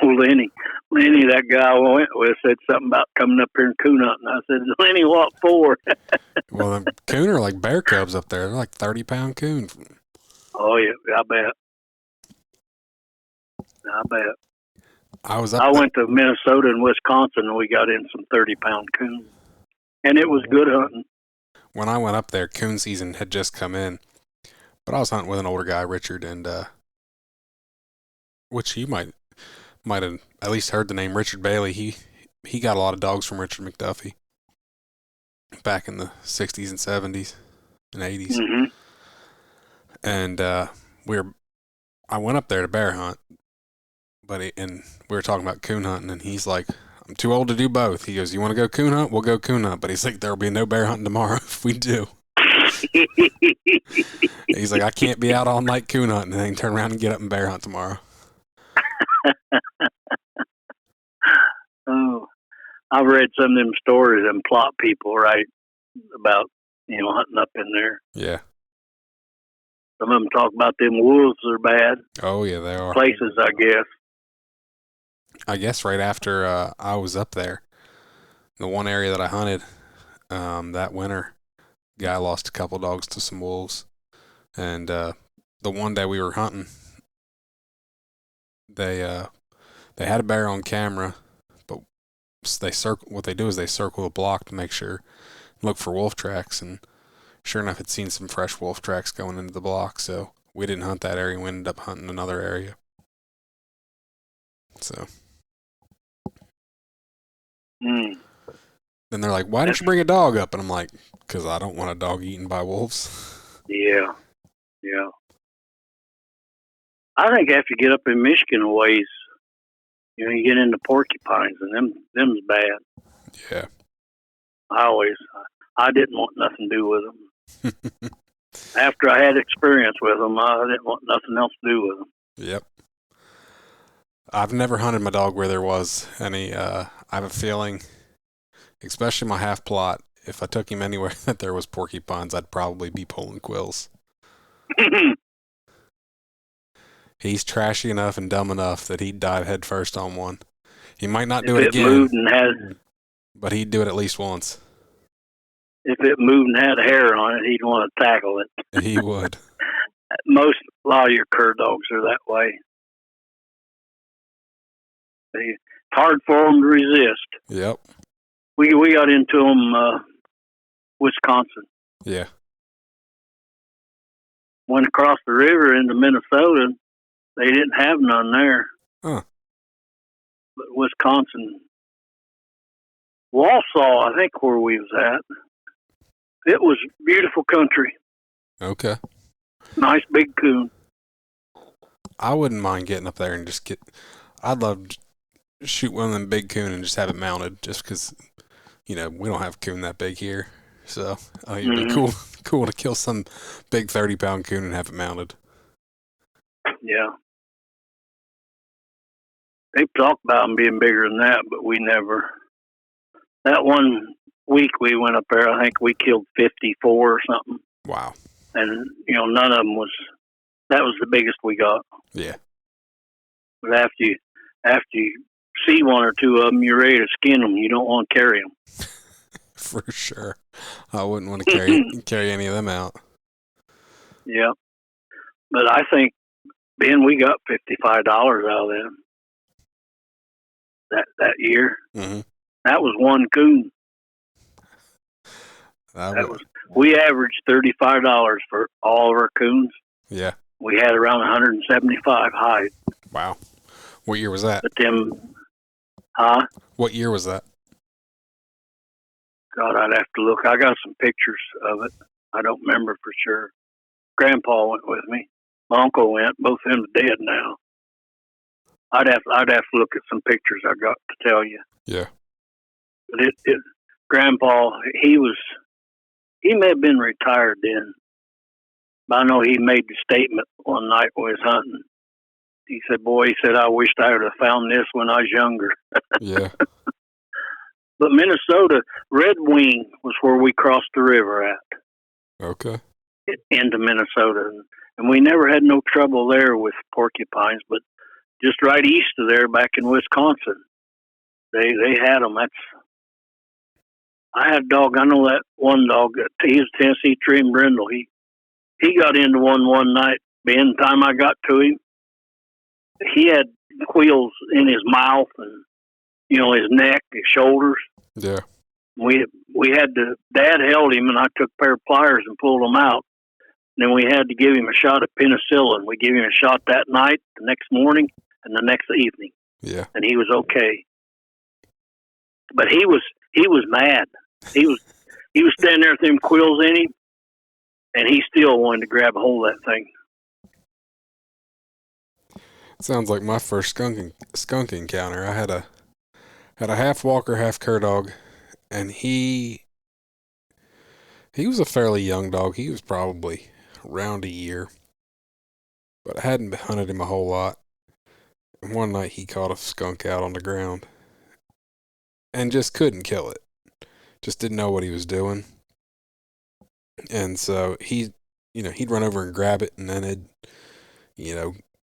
Lenny, that guy I went with, said something about coming up here and coon hunting. I said, Lenny, what for? Well, them coon are like bear cubs up there. They're like 30-pound coon. Oh, yeah, I bet. I went to Minnesota and Wisconsin, and we got in some 30-pound coon. And it was good hunting. When I went up there, coon season had just come in. But I was hunting with an older guy, Richard, and which you might have at least heard the name Richard Bailey. He got a lot of dogs from Richard McDuffie back in the 60s and 70s and 80s. Mm-hmm. And I went up there to bear hunt, and we were talking about coon hunting, and he's like, I'm too old to do both. He goes, you want to go coon hunt? We'll go coon hunt. But he's like, there'll be no bear hunting tomorrow if we do. He's like, I can't be out all night coon hunting and then turn around and get up and bear hunt tomorrow. Oh, I've read some of them stories and plot people, right, about, hunting up in there. Yeah. Some of them talk about them wolves are bad. Oh, yeah, they are. Places, I guess. I guess right after I was up there, the one area that I hunted that winter, guy lost a couple dogs to some wolves. And the one day we were hunting, they had a bear on camera, but what they do is they circle the block to make sure, look for wolf tracks, and sure enough, had seen some fresh wolf tracks going into the block. So we didn't hunt that area. We ended up hunting another area. So. Then they're like, why didn't you bring a dog up? And I'm like, because I don't want a dog eaten by wolves. Yeah. I think after you get up in Michigan a ways, you get into porcupines, and them's bad. Yeah. I didn't want nothing to do with them. After I had experience with them, I didn't want nothing else to do with them. Yep. I've never hunted my dog where there was any, I have a feeling, especially my half plot, if I took him anywhere that there was porcupines, I'd probably be pulling quills. He's trashy enough and dumb enough that he'd dive head first on one. He might not do it again, but he'd do it at least once. If it moved and had hair on it, he'd want to tackle it. He would. A lot of your cur dogs are that way. It's hard for them to resist. Yep. We got into them, Wisconsin. Yeah. went across the river into Minnesota. They didn't have none there. Huh. But Wisconsin, Wausau, I think where we was at. It was beautiful country. Okay. Nice big coon. I wouldn't mind getting up there and just get. I'd love to shoot one of them big coon and just have it mounted, just because, we don't have coon that big here. So I think it'd be cool to kill some big 30-pound coon and have it mounted. Yeah. They talked about them being bigger than that, but we never. That one week we went up there, I think we killed 54 or something. Wow. And, none of them that was the biggest we got. Yeah. But after you see one or two of them, you're ready to skin them. You don't want to carry them. For sure. I wouldn't want to carry any of them out. Yeah. But I think, Ben, we got $55 out of them that year. Mm-hmm. That was one coon. We averaged $35 for all of our coons. Yeah. We had around 175 hides. Wow. What year was that? But them, huh? What year was that? God, I'd have to look. I got some pictures of it. I don't remember for sure. Grandpa went with me. My uncle went. Both of them are dead now. I'd have to look at some pictures I got to tell you. Yeah. But Grandpa, he may have been retired then. But I know he made the statement one night when he was hunting. He said, I wished I would have found this when I was younger. Yeah. But Minnesota, Red Wing was where we crossed the river at. Okay. Into Minnesota. And we never had no trouble there with porcupines, but just right east of there, back in Wisconsin, they had them. I had a dog. I know that one dog. He was Tennessee Trim Brindle. He got into one night. By the time I got to him, he had quills in his mouth and his neck, his shoulders. Yeah. We had to. Dad held him, and I took a pair of pliers and pulled him out. And then we had to give him a shot of penicillin. We gave him a shot that night, the next morning, and the next evening. Yeah. And he was okay. But he was mad. He was standing there with them quills in him, and he still wanted to grab a hold of that thing. Sounds like my first skunk encounter. I had a half walker, half cur dog, and he was a fairly young dog. He was probably around a year, but I hadn't hunted him a whole lot. And one night he caught a skunk out on the ground and just couldn't kill it. Just didn't know what he was doing. And so he'd run over and grab it, and then it'd,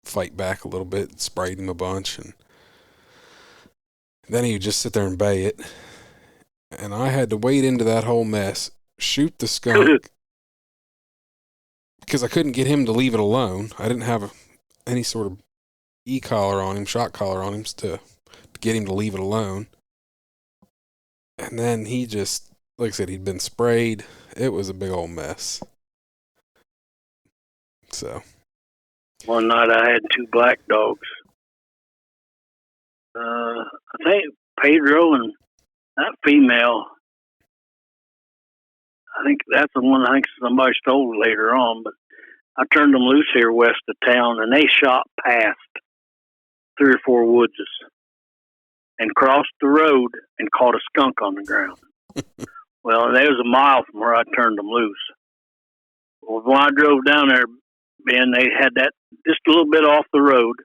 fight back a little bit, sprayed him a bunch, and then he would just sit there and bay it. And I had to wade into that whole mess, shoot the skunk, because I couldn't get him to leave it alone. I didn't have any sort of e-collar on him, shock collar on him to get him to leave it alone. And then he just, like I said, he'd been sprayed. It was a big old mess. So. One night I had two black dogs. I think Pedro and that female, I think that's the one I think somebody stole later on, but I turned them loose here west of town, and they shot past 3 or 4 woodses and crossed the road and caught a skunk on the ground. Well, they was a mile from where I turned them loose. Well, when I drove down there, Ben, they had that just a little bit off the road,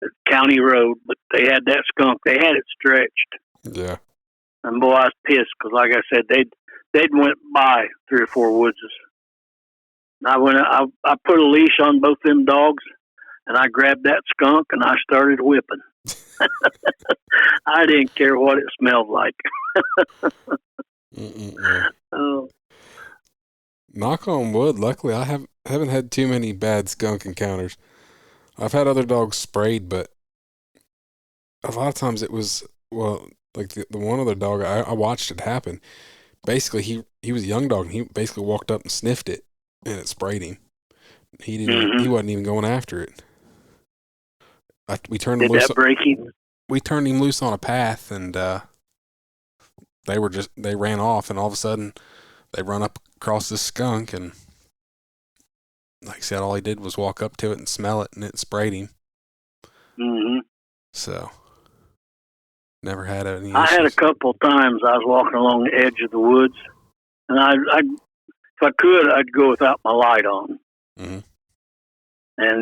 the county road, but they had that skunk. They had it stretched. Yeah. And boy, I was pissed because, like I said, they'd went by 3 or 4 woodses. And I put a leash on both them dogs, and I grabbed that skunk and I started whipping. I didn't care what it smelled like. Oh. Knock on wood, luckily I haven't had too many bad skunk encounters. I've had other dogs sprayed, but a lot of times it was, well, like the one other dog, I watched it happen. Basically, he was a young dog, and he basically walked up and sniffed it, and it sprayed him. He didn't. He wasn't even going after it. We turned him Did loose. that break him? We turned him loose on a path, and they ran off, and all of a sudden they run up across this skunk, and like I said, all he did was walk up to it and smell it, and it sprayed him. So never had any issues. I had a couple times I was walking along the edge of the woods, and if I could, I'd go without my light on. And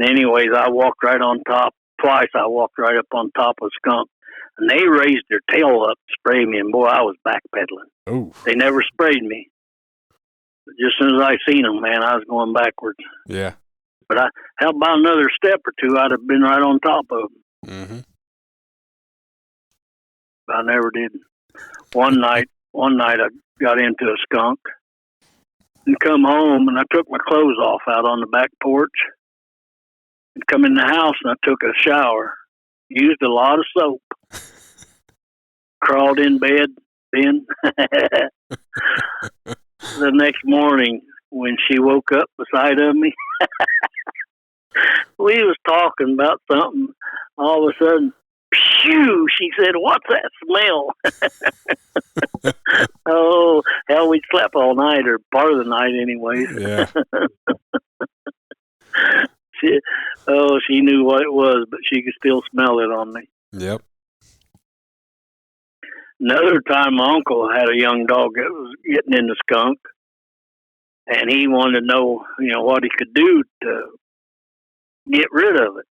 anyways, I walked right on top. Twice I walked right up on top of a skunk, and they raised their tail up to spray me, and boy, I was backpedaling. Oh. They never sprayed me. Just as soon as I seen them, man, I was going backwards. Yeah. But how about another step or two, I'd have been right on top of them. I never did. One night I got into a skunk and come home, and I took my clothes off out on the back porch and come in the house, and I took a shower, used a lot of soap, crawled in bed, then the next morning when she woke up beside of me, we was talking about something. All of a sudden, phew, she said, "What's that smell?" Oh, hell, we slept all night, or part of the night anyway. Yeah. She knew what it was, but she could still smell it on me. Yep. Another time, my uncle had a young dog that was getting into skunk, and he wanted to know, what he could do to get rid of it.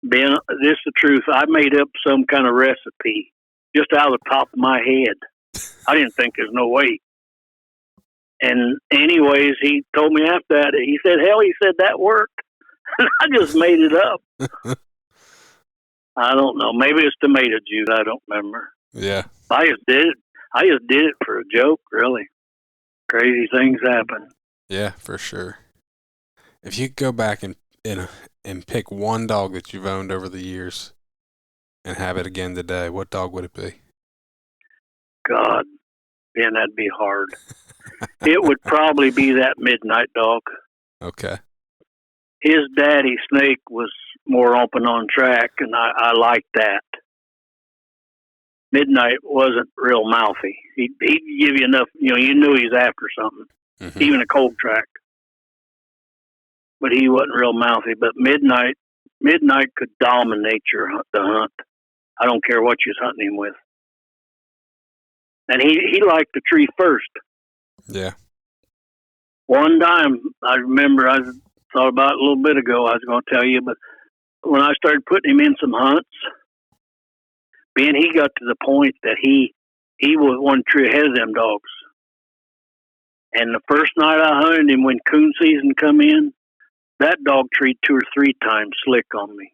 Ben, this is the truth. I made up some kind of recipe just out of the top of my head. I didn't think there's no way. And anyways, he told me after that, he said, "Hell," he said, "that worked." I just made it up. I don't know. Maybe it's tomato juice. I don't remember. Yeah. I just did it. I just did it for a joke, really. Crazy things happen. Yeah, for sure. If you could go back and pick one dog that you've owned over the years and have it again today, what dog would it be? God, man, that'd be hard. It would probably be that Midnight dog. Okay. His daddy, Snake, was more open on track, and I liked that. Midnight wasn't real mouthy. He'd give you enough, you knew he was after something, even a cold track. But he wasn't real mouthy. But Midnight could dominate the hunt. I don't care what you was hunting him with. And he liked the tree first. Yeah. One time, I remember, I thought about it a little bit ago, I was going to tell you, but when I started putting him in some hunts, Ben, he got to the point that he was one tree ahead of them dogs. And the first night I hunted him, when coon season come in, that dog treed 2 or 3 times slick on me.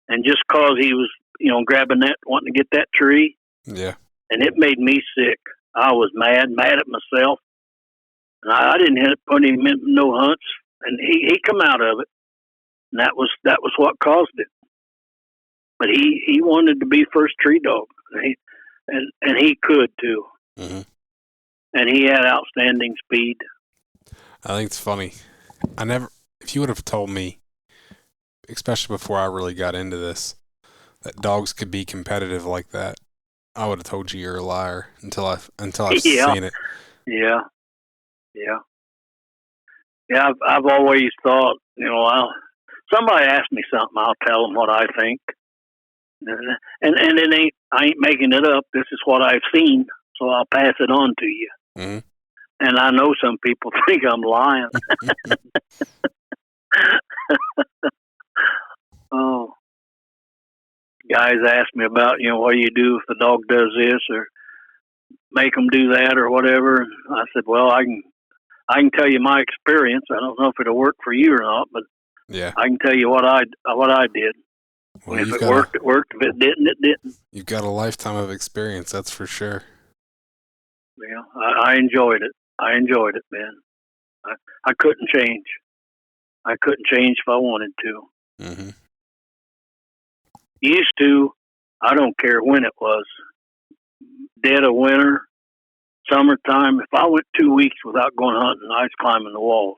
And just cause he was, grabbing that, wanting to get that tree. Yeah. And it made me sick. I was mad at myself. And I didn't put him in no hunts. And he come out of it. And that was what caused it. But he wanted to be first tree dog. And he could too. And he had outstanding speed. I think it's funny. If you would have told me, especially before I really got into this, that dogs could be competitive like that, I would have told you you're a liar until I've seen it. Yeah. I've always thought, somebody asks me something, I'll tell them what I think, and I ain't making it up. This is what I've seen, so I'll pass it on to you. And I know some people think I'm lying. Oh, guys ask me about, what do you do if the dog does this or make them do that or whatever. And I said, well, I can tell you my experience. I don't know if it'll work for you or not, but yeah, I can tell you what I did. Well, if it worked, it worked. If it didn't, it didn't. You've got a lifetime of experience, that's for sure. Yeah, I enjoyed it. I enjoyed it, man. I couldn't change. I couldn't change if I wanted to. Used to, I don't care when it was, dead of winter, summertime. If I went 2 weeks without going hunting, I was climbing the walls.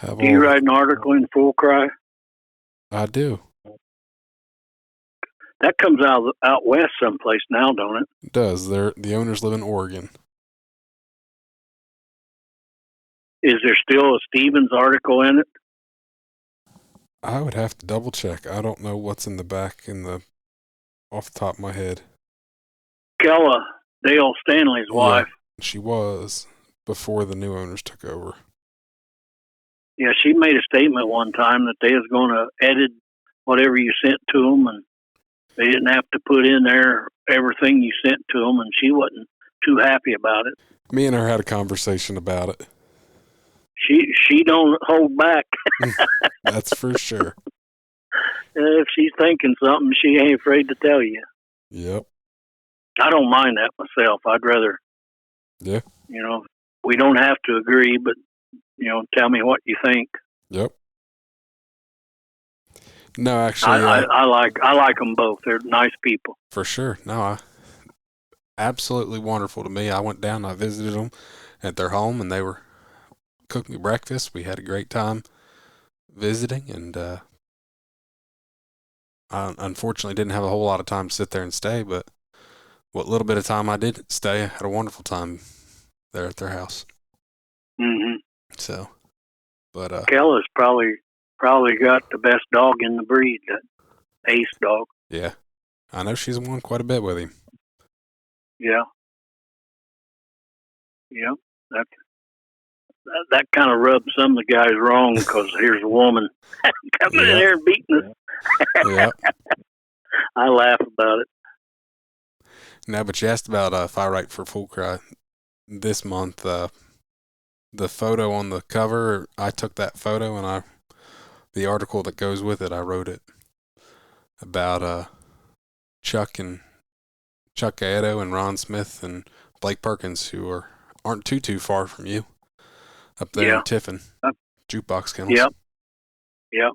Do you write an article in Full Cry? I do. That comes out west someplace now, don't it? It does. The owners live in Oregon. Is there still a Stevens article in it? I would have to double check. I don't know what's in the back off the top of my head. Kella, Dale Stanley's wife. She was before the new owners took over. Yeah, she made a statement one time that they was going to edit whatever you sent to them, and they didn't have to put in there everything you sent to them, and she wasn't too happy about it. Me and her had a conversation about it. She don't hold back. That's for sure. If she's thinking something, she ain't afraid to tell you. Yep. I don't mind that myself. I'd rather, we don't have to agree, but, tell me what you think. Yep. No, actually, I like them both. They're nice people. For sure. No, absolutely wonderful to me. I went down, I visited them at their home, and they cooked me breakfast. We had a great time visiting, and I unfortunately didn't have a whole lot of time to sit there and stay, but what little bit of time I did stay, I had a wonderful time there at their house. Mm-hmm. So, but Kella's probably got the best dog in the breed, that Ace dog. Yeah, I know she's won quite a bit with him. Yeah. That kind of rubs some of the guys wrong, because here's a woman coming in there and beating us. Yeah. I laugh about it. No, but you asked about if I write for Full Cry this month. The photo on the cover, I took that photo, and the article that goes with it, I wrote it about Chuck Gaedo and Ron Smith and Blake Perkins, who aren't too far from you up there in Tiffin. Jukebox Kennels. Yep.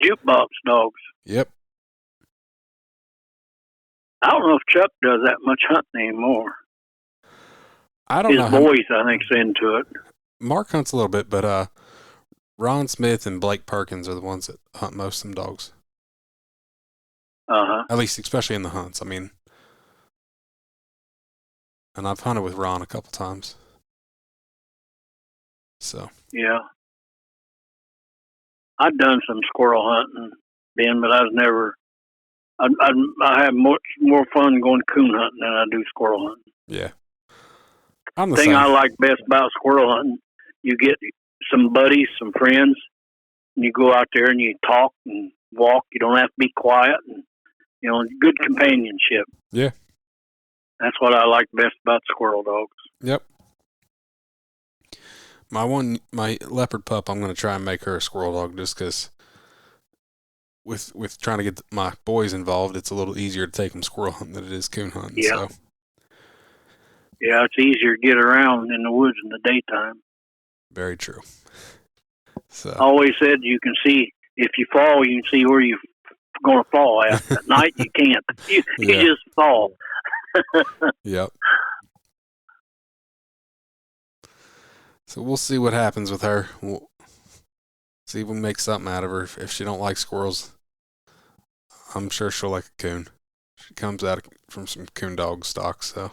Jukebox dogs. Yep. I don't know if Chuck does that much hunting anymore. I don't know. His boys, I think, is into it. Mark hunts a little bit, but Ron Smith and Blake Perkins are the ones that hunt most of them dogs. Uh-huh. At least, especially in the hunts. I mean, and I've hunted with Ron a couple times. So. Yeah. I've done some squirrel hunting, Ben, but I was never. I have much more fun going coon hunting than I do squirrel hunting. Yeah. The thing I like best about squirrel hunting, you get some buddies, some friends, and you go out there and you talk and walk. You don't have to be quiet, and good companionship. Yeah. That's what I like best about squirrel dogs. Yep. My leopard pup, I'm going to try and make her a squirrel dog, just because with trying to get my boys involved, it's a little easier to take them squirrel hunting than it is coon hunting. Yeah. So. Yeah, it's easier to get around in the woods in the daytime. Very true. So. I always said you can see, if you fall, you can see where you're going to fall at. At night, you can't. You just fall. Yep. So we'll see what happens with her. We'll see if we can make something out of her. If she don't like squirrels, I'm sure she'll like a coon. She comes out from some coon dog stock, so.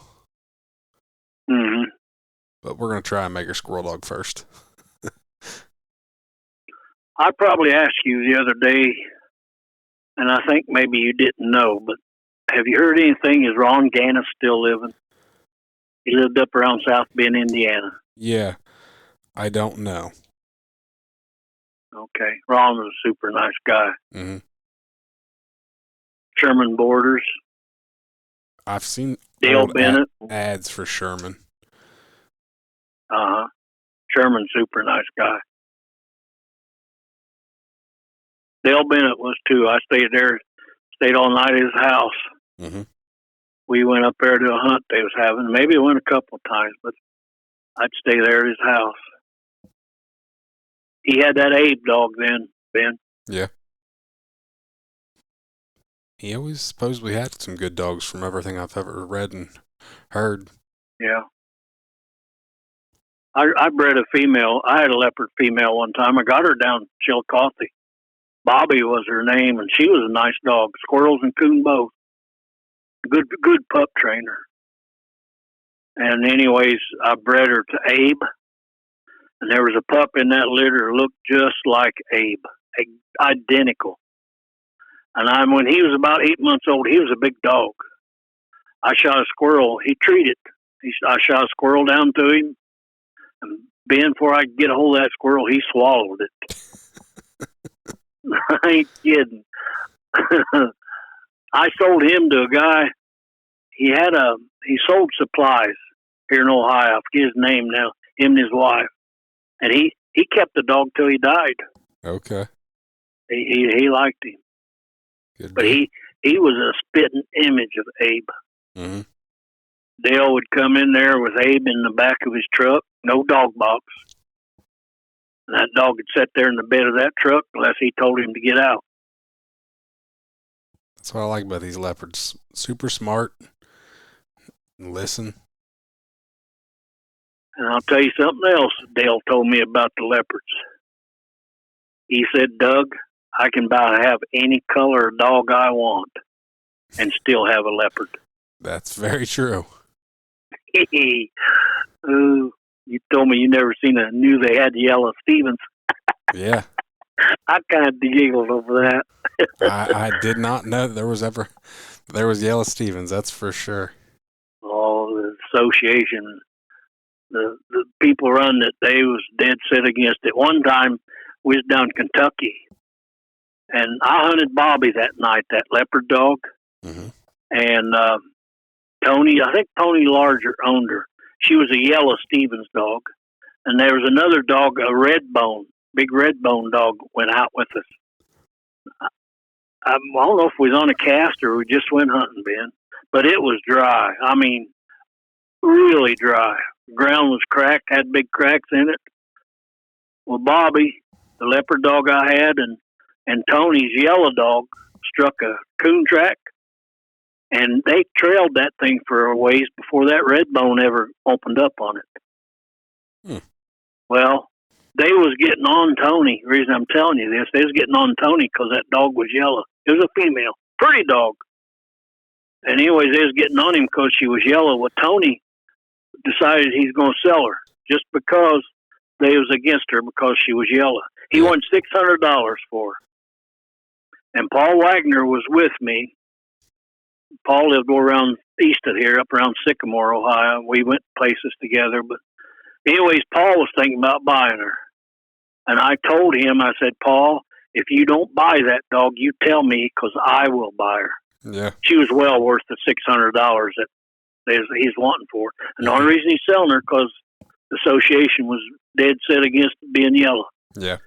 Mm-hmm. But we're going to try and make her squirrel dog first. I probably asked you the other day, and I think maybe you didn't know, but have you heard anything? Is Ron Gannis still living? He lived up around South Bend, Indiana. Yeah, I don't know. Okay. Ron was a super nice guy. Mm-hmm. Sherman Borders. I've seen Dale Bennett ads for Sherman. Uh-huh. Sherman, super nice guy. Dale Bennett was too. I stayed all night at his house. Mm-hmm. We went up there to a hunt they was having. Maybe I went a couple of times, but I'd stay there at his house. He had that Abe dog then, Ben. Yeah. He always supposedly had some good dogs from everything I've ever read and heard. Yeah. I bred a female. I had a leopard female one time. I got her down Chillicothe. Bobby was her name, and she was a nice dog. Squirrels and coon both. Good pup trainer. And anyways, I bred her to Abe, and there was a pup in that litter who looked just like Abe, identical. And when he was about 8 months old, he was a big dog. I shot a squirrel. He treated. I shot a squirrel down to him, and before I could get a hold of that squirrel, he swallowed it. I ain't kidding. I sold him to a guy. He sold supplies here in Ohio. I forget his name now. Him and his wife, and he kept the dog till he died. Okay. He liked him, Good but deal. he was a spitting image of Abe. Mm-hmm. Dale would come in there with Abe in the back of his truck, no dog box. And that dog would sit there in the bed of that truck unless he told him to get out. That's what I like about these leopards. Super smart. Listen. And I'll tell you something else Dale told me about the leopards. He said, Doug, I can have any color dog I want and still have a leopard. That's very true. You told me you never knew they had yellow Stevens. Yeah. I kind of giggled over that. I did not know that there was yellow Stevens. That's for sure. Oh, the association, the people run it, they was dead set against it. One time we was down in Kentucky, and I hunted Bobby that night, that leopard dog. Mm-hmm. And I think Tony Larger owned her. She was a yellow Stevens dog. And there was another dog, a big red bone dog, went out with us. I don't know if we was on a cast or we just went hunting, Ben. But it was dry. I mean, really dry. The ground was cracked, had big cracks in it. Well, Bobby, the leopard dog I had, and Tony's yellow dog struck a coon track. And they trailed that thing for a ways before that red bone ever opened up on it. Hmm. Well, they was getting on Tony. The reason I'm telling you this, they was getting on Tony because that dog was yellow. It was a female, pretty dog. And anyways, they was getting on him because she was yellow. Well, Tony decided he's going to sell her just because they was against her because she was yellow. He won $600 for her. And Paul Wagner was with me. Paul lived around east of here, up around Sycamore, Ohio. We went places together. But anyways, Paul was thinking about buying her. And I told him, I said, Paul, if you don't buy that dog, you tell me because I will buy her. Yeah. She was well worth the $600 that he's wanting for her. And the only reason he's selling her because the association was dead set against being yellow. Yeah.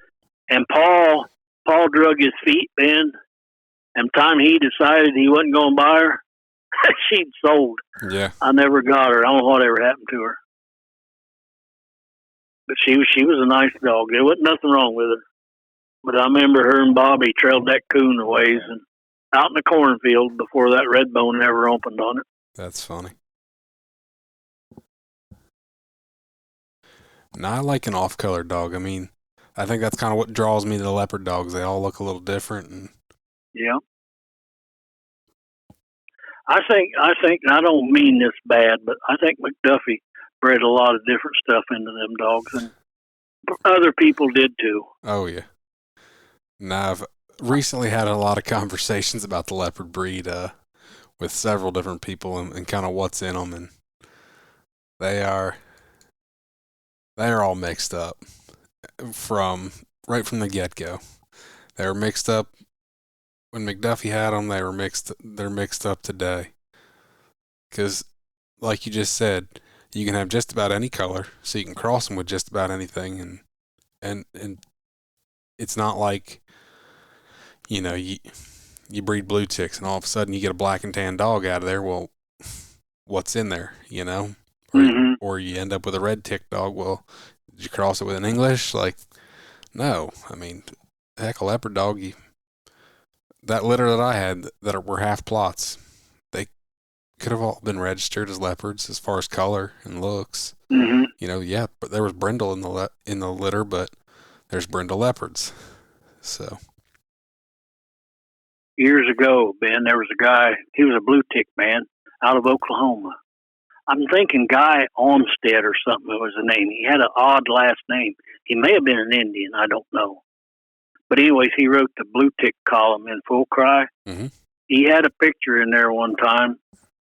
And Paul drug his feet, Ben. And time he decided he wasn't going to buy her, she'd sold. Yeah. I never got her. I don't know what ever happened to her. But she was a nice dog. There wasn't nothing wrong with her. But I remember her and Bobby trailed that coon a ways and out in the cornfield before that red bone ever opened on it. That's funny. Now, I like an off-colored dog. I mean, I think that's kind of what draws me to the leopard dogs. They all look a little different. And yeah. I think, and I don't mean this bad, but I think McDuffie bred a lot of different stuff into them dogs, and other people did too. Oh, yeah. Now, I've recently had a lot of conversations about the leopard breed with several different people and kind of what's in them, and they are all mixed up right from the get-go. They were mixed up when McDuffie had them. They're mixed up today. Because, like you just said, you can have just about any color, so you can cross them with just about anything, and it's not like, you know, you breed blue ticks and all of a sudden you get a black and tan dog out of there. Well, what's in there, you know? Or you end up with a red tick dog. Well, did you cross it with an English? Like, no. I mean, heck, a leopard dog, that litter that I had that were half plots, they could have all been registered as leopards as far as color and looks. Mm-hmm. Yeah, but there was brindle in the litter, but there's brindle leopards. So Years ago, Ben, there was a guy. He was a blue tick man out of Oklahoma. I'm thinking Guy Olmsted or something was the name. He had an odd last name. He may have been an Indian. I don't know. But anyways, he wrote the blue tick column in Full Cry. mm-hmm. He had a picture in there one time.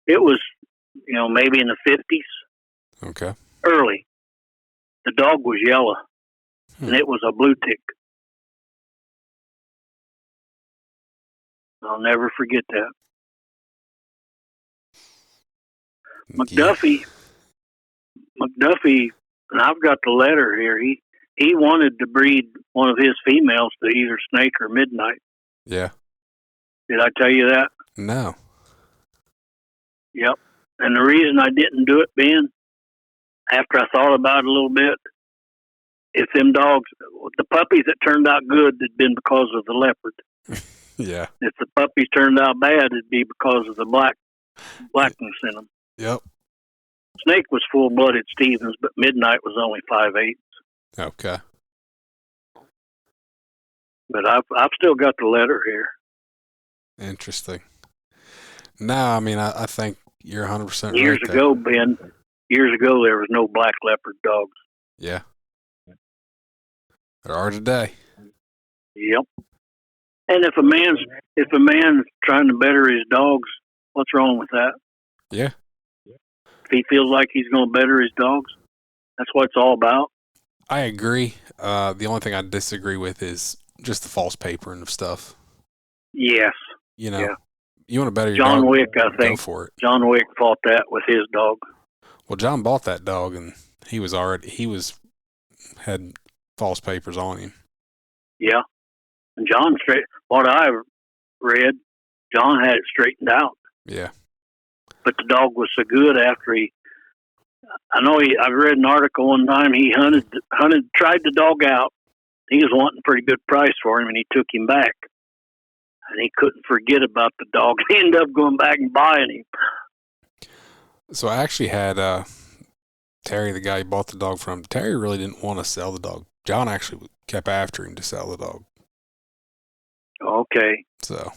It was, maybe in the 50s. Okay. Early. The dog was yellow, and it was a blue tick. I'll never forget that. McDuffie, and I've got the letter here. He wanted to breed one of his females to either Snake or Midnight. Yeah. Did I tell you that? No. Yep. And the reason I didn't do it, Ben, after I thought about it a little bit, if them dogs, the puppies that turned out good, had been because of the leopard. Yeah. If the puppies turned out bad, it'd be because of the blackness in them. Yep. Snake was full-blooded Stevens, but Midnight was only 5/8. Okay. But I've still got the letter here. Interesting. No, I mean, I think you're 100% right. Years ago, Ben, there was no black leopard dogs. Yeah. There are today. Yep. And if a man's trying to better his dogs, what's wrong with that? Yeah. If he feels like he's going to better his dogs, that's what it's all about. I agree. The only thing I disagree with is just the false papering of stuff. Yes. You want to better your John dog, Wick, I think. go for it. John Wick fought that with his dog. Well, John bought that dog, and he had false papers on him. Yeah. And what I read, John had it straightened out. Yeah. But the dog was so good after I read an article one time, he tried the dog out. He was wanting a pretty good price for him, and he took him back. And he couldn't forget about the dog. He ended up going back and buying him. So I actually had Terry, the guy who bought the dog from. Terry really didn't want to sell the dog. John actually kept after him to sell the dog. Okay. So.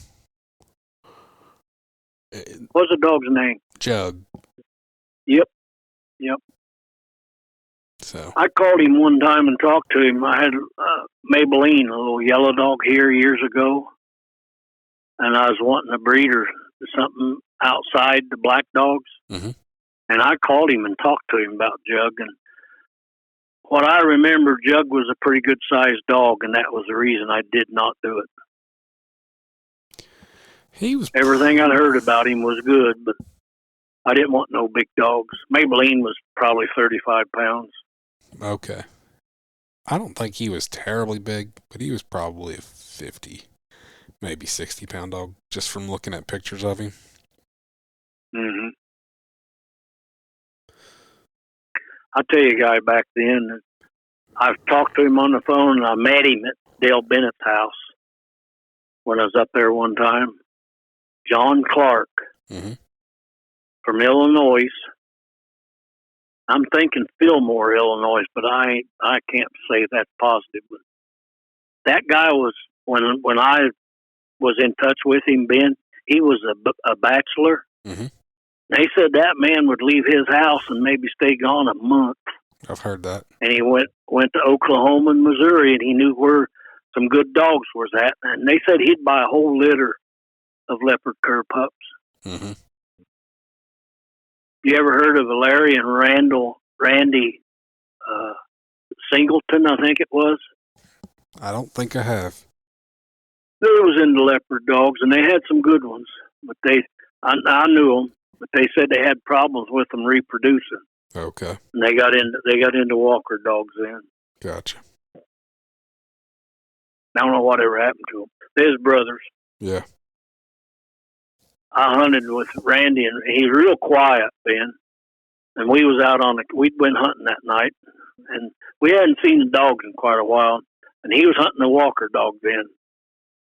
What's the dog's name? Jug. Yep. So I called him one time and talked to him. I had Maybelline, a little yellow dog here years ago, and I was wanting a breeder, something outside the black dogs. Mm-hmm. And I called him and talked to him about Jug. And what I remember, Jug was a pretty good sized dog, and that was the reason I did not do it. Everything I'd heard about him was good, but I didn't want no big dogs. Maybelline was probably 35 pounds. Okay. I don't think he was terribly big, but he was probably a 50, maybe 60-pound dog, just from looking at pictures of him. Mm-hmm. I'll tell you, guy, back then, I've talked to him on the phone, and I met him at Dale Bennett's house when I was up there one time. John Clark from Illinois. I'm thinking Fillmore, Illinois, but I can't say that's positive. But that guy was, when I was in touch with him, Ben, he was a bachelor. Mm-hmm. They said that man would leave his house and maybe stay gone a month. I've heard that. And he went to Oklahoma and Missouri, and he knew where some good dogs was at. And they said he'd buy a whole litter of leopard cur pups. Mm-hmm. You ever heard of Larry and Randy Singleton, I think it was? I don't think I have. They was into leopard dogs, and they had some good ones. But I knew them, but they said they had problems with them reproducing. Okay. And they got into walker dogs then. Gotcha. I don't know whatever happened to them. They're his brothers. Yeah. I hunted with Randy, and he's real quiet, Ben. And we was out we'd been hunting that night, and we hadn't seen the dogs in quite a while. And he was hunting a walker dog then.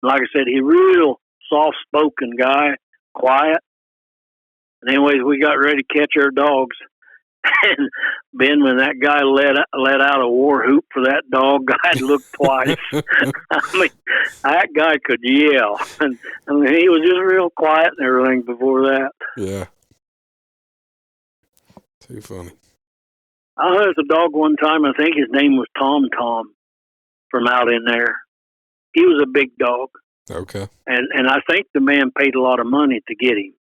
Like I said, he real soft-spoken guy, quiet. And anyways, we got ready to catch our dogs. And Ben, when that guy let out a war whoop for that dog, I'd look twice. I mean, that guy could yell. And I mean, he was just real quiet and everything before that. Yeah. Too funny. I heard a dog one time, I think his name was Tom Tom, from out in there. He was a big dog. Okay. And I think the man paid a lot of money to get him.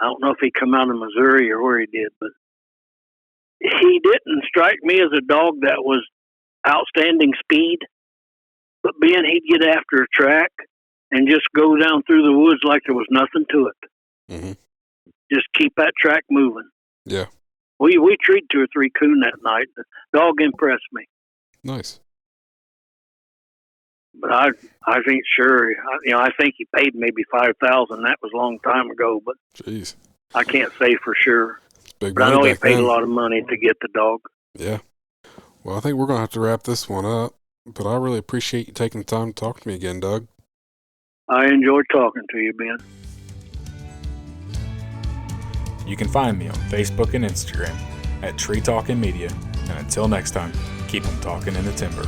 I don't know if he come out of Missouri or where he did, but he didn't strike me as a dog that was outstanding speed. But Ben, he'd get after a track and just go down through the woods like there was nothing to it. Mm-hmm. Just keep that track moving. Yeah. We treed 2 or 3 coon that night. The dog impressed me. Nice. But I think sure, I think he paid maybe $5,000. That was a long time ago, but jeez, I can't say for sure. Big but I know he paid a lot of money to get the dog. Yeah. Well, I think we're gonna have to wrap this one up. But I really appreciate you taking the time to talk to me again, Doug. I enjoyed talking to you, Ben. You can find me on Facebook and Instagram at Tree Talking Media. And until next time, keep 'em talking in the timber.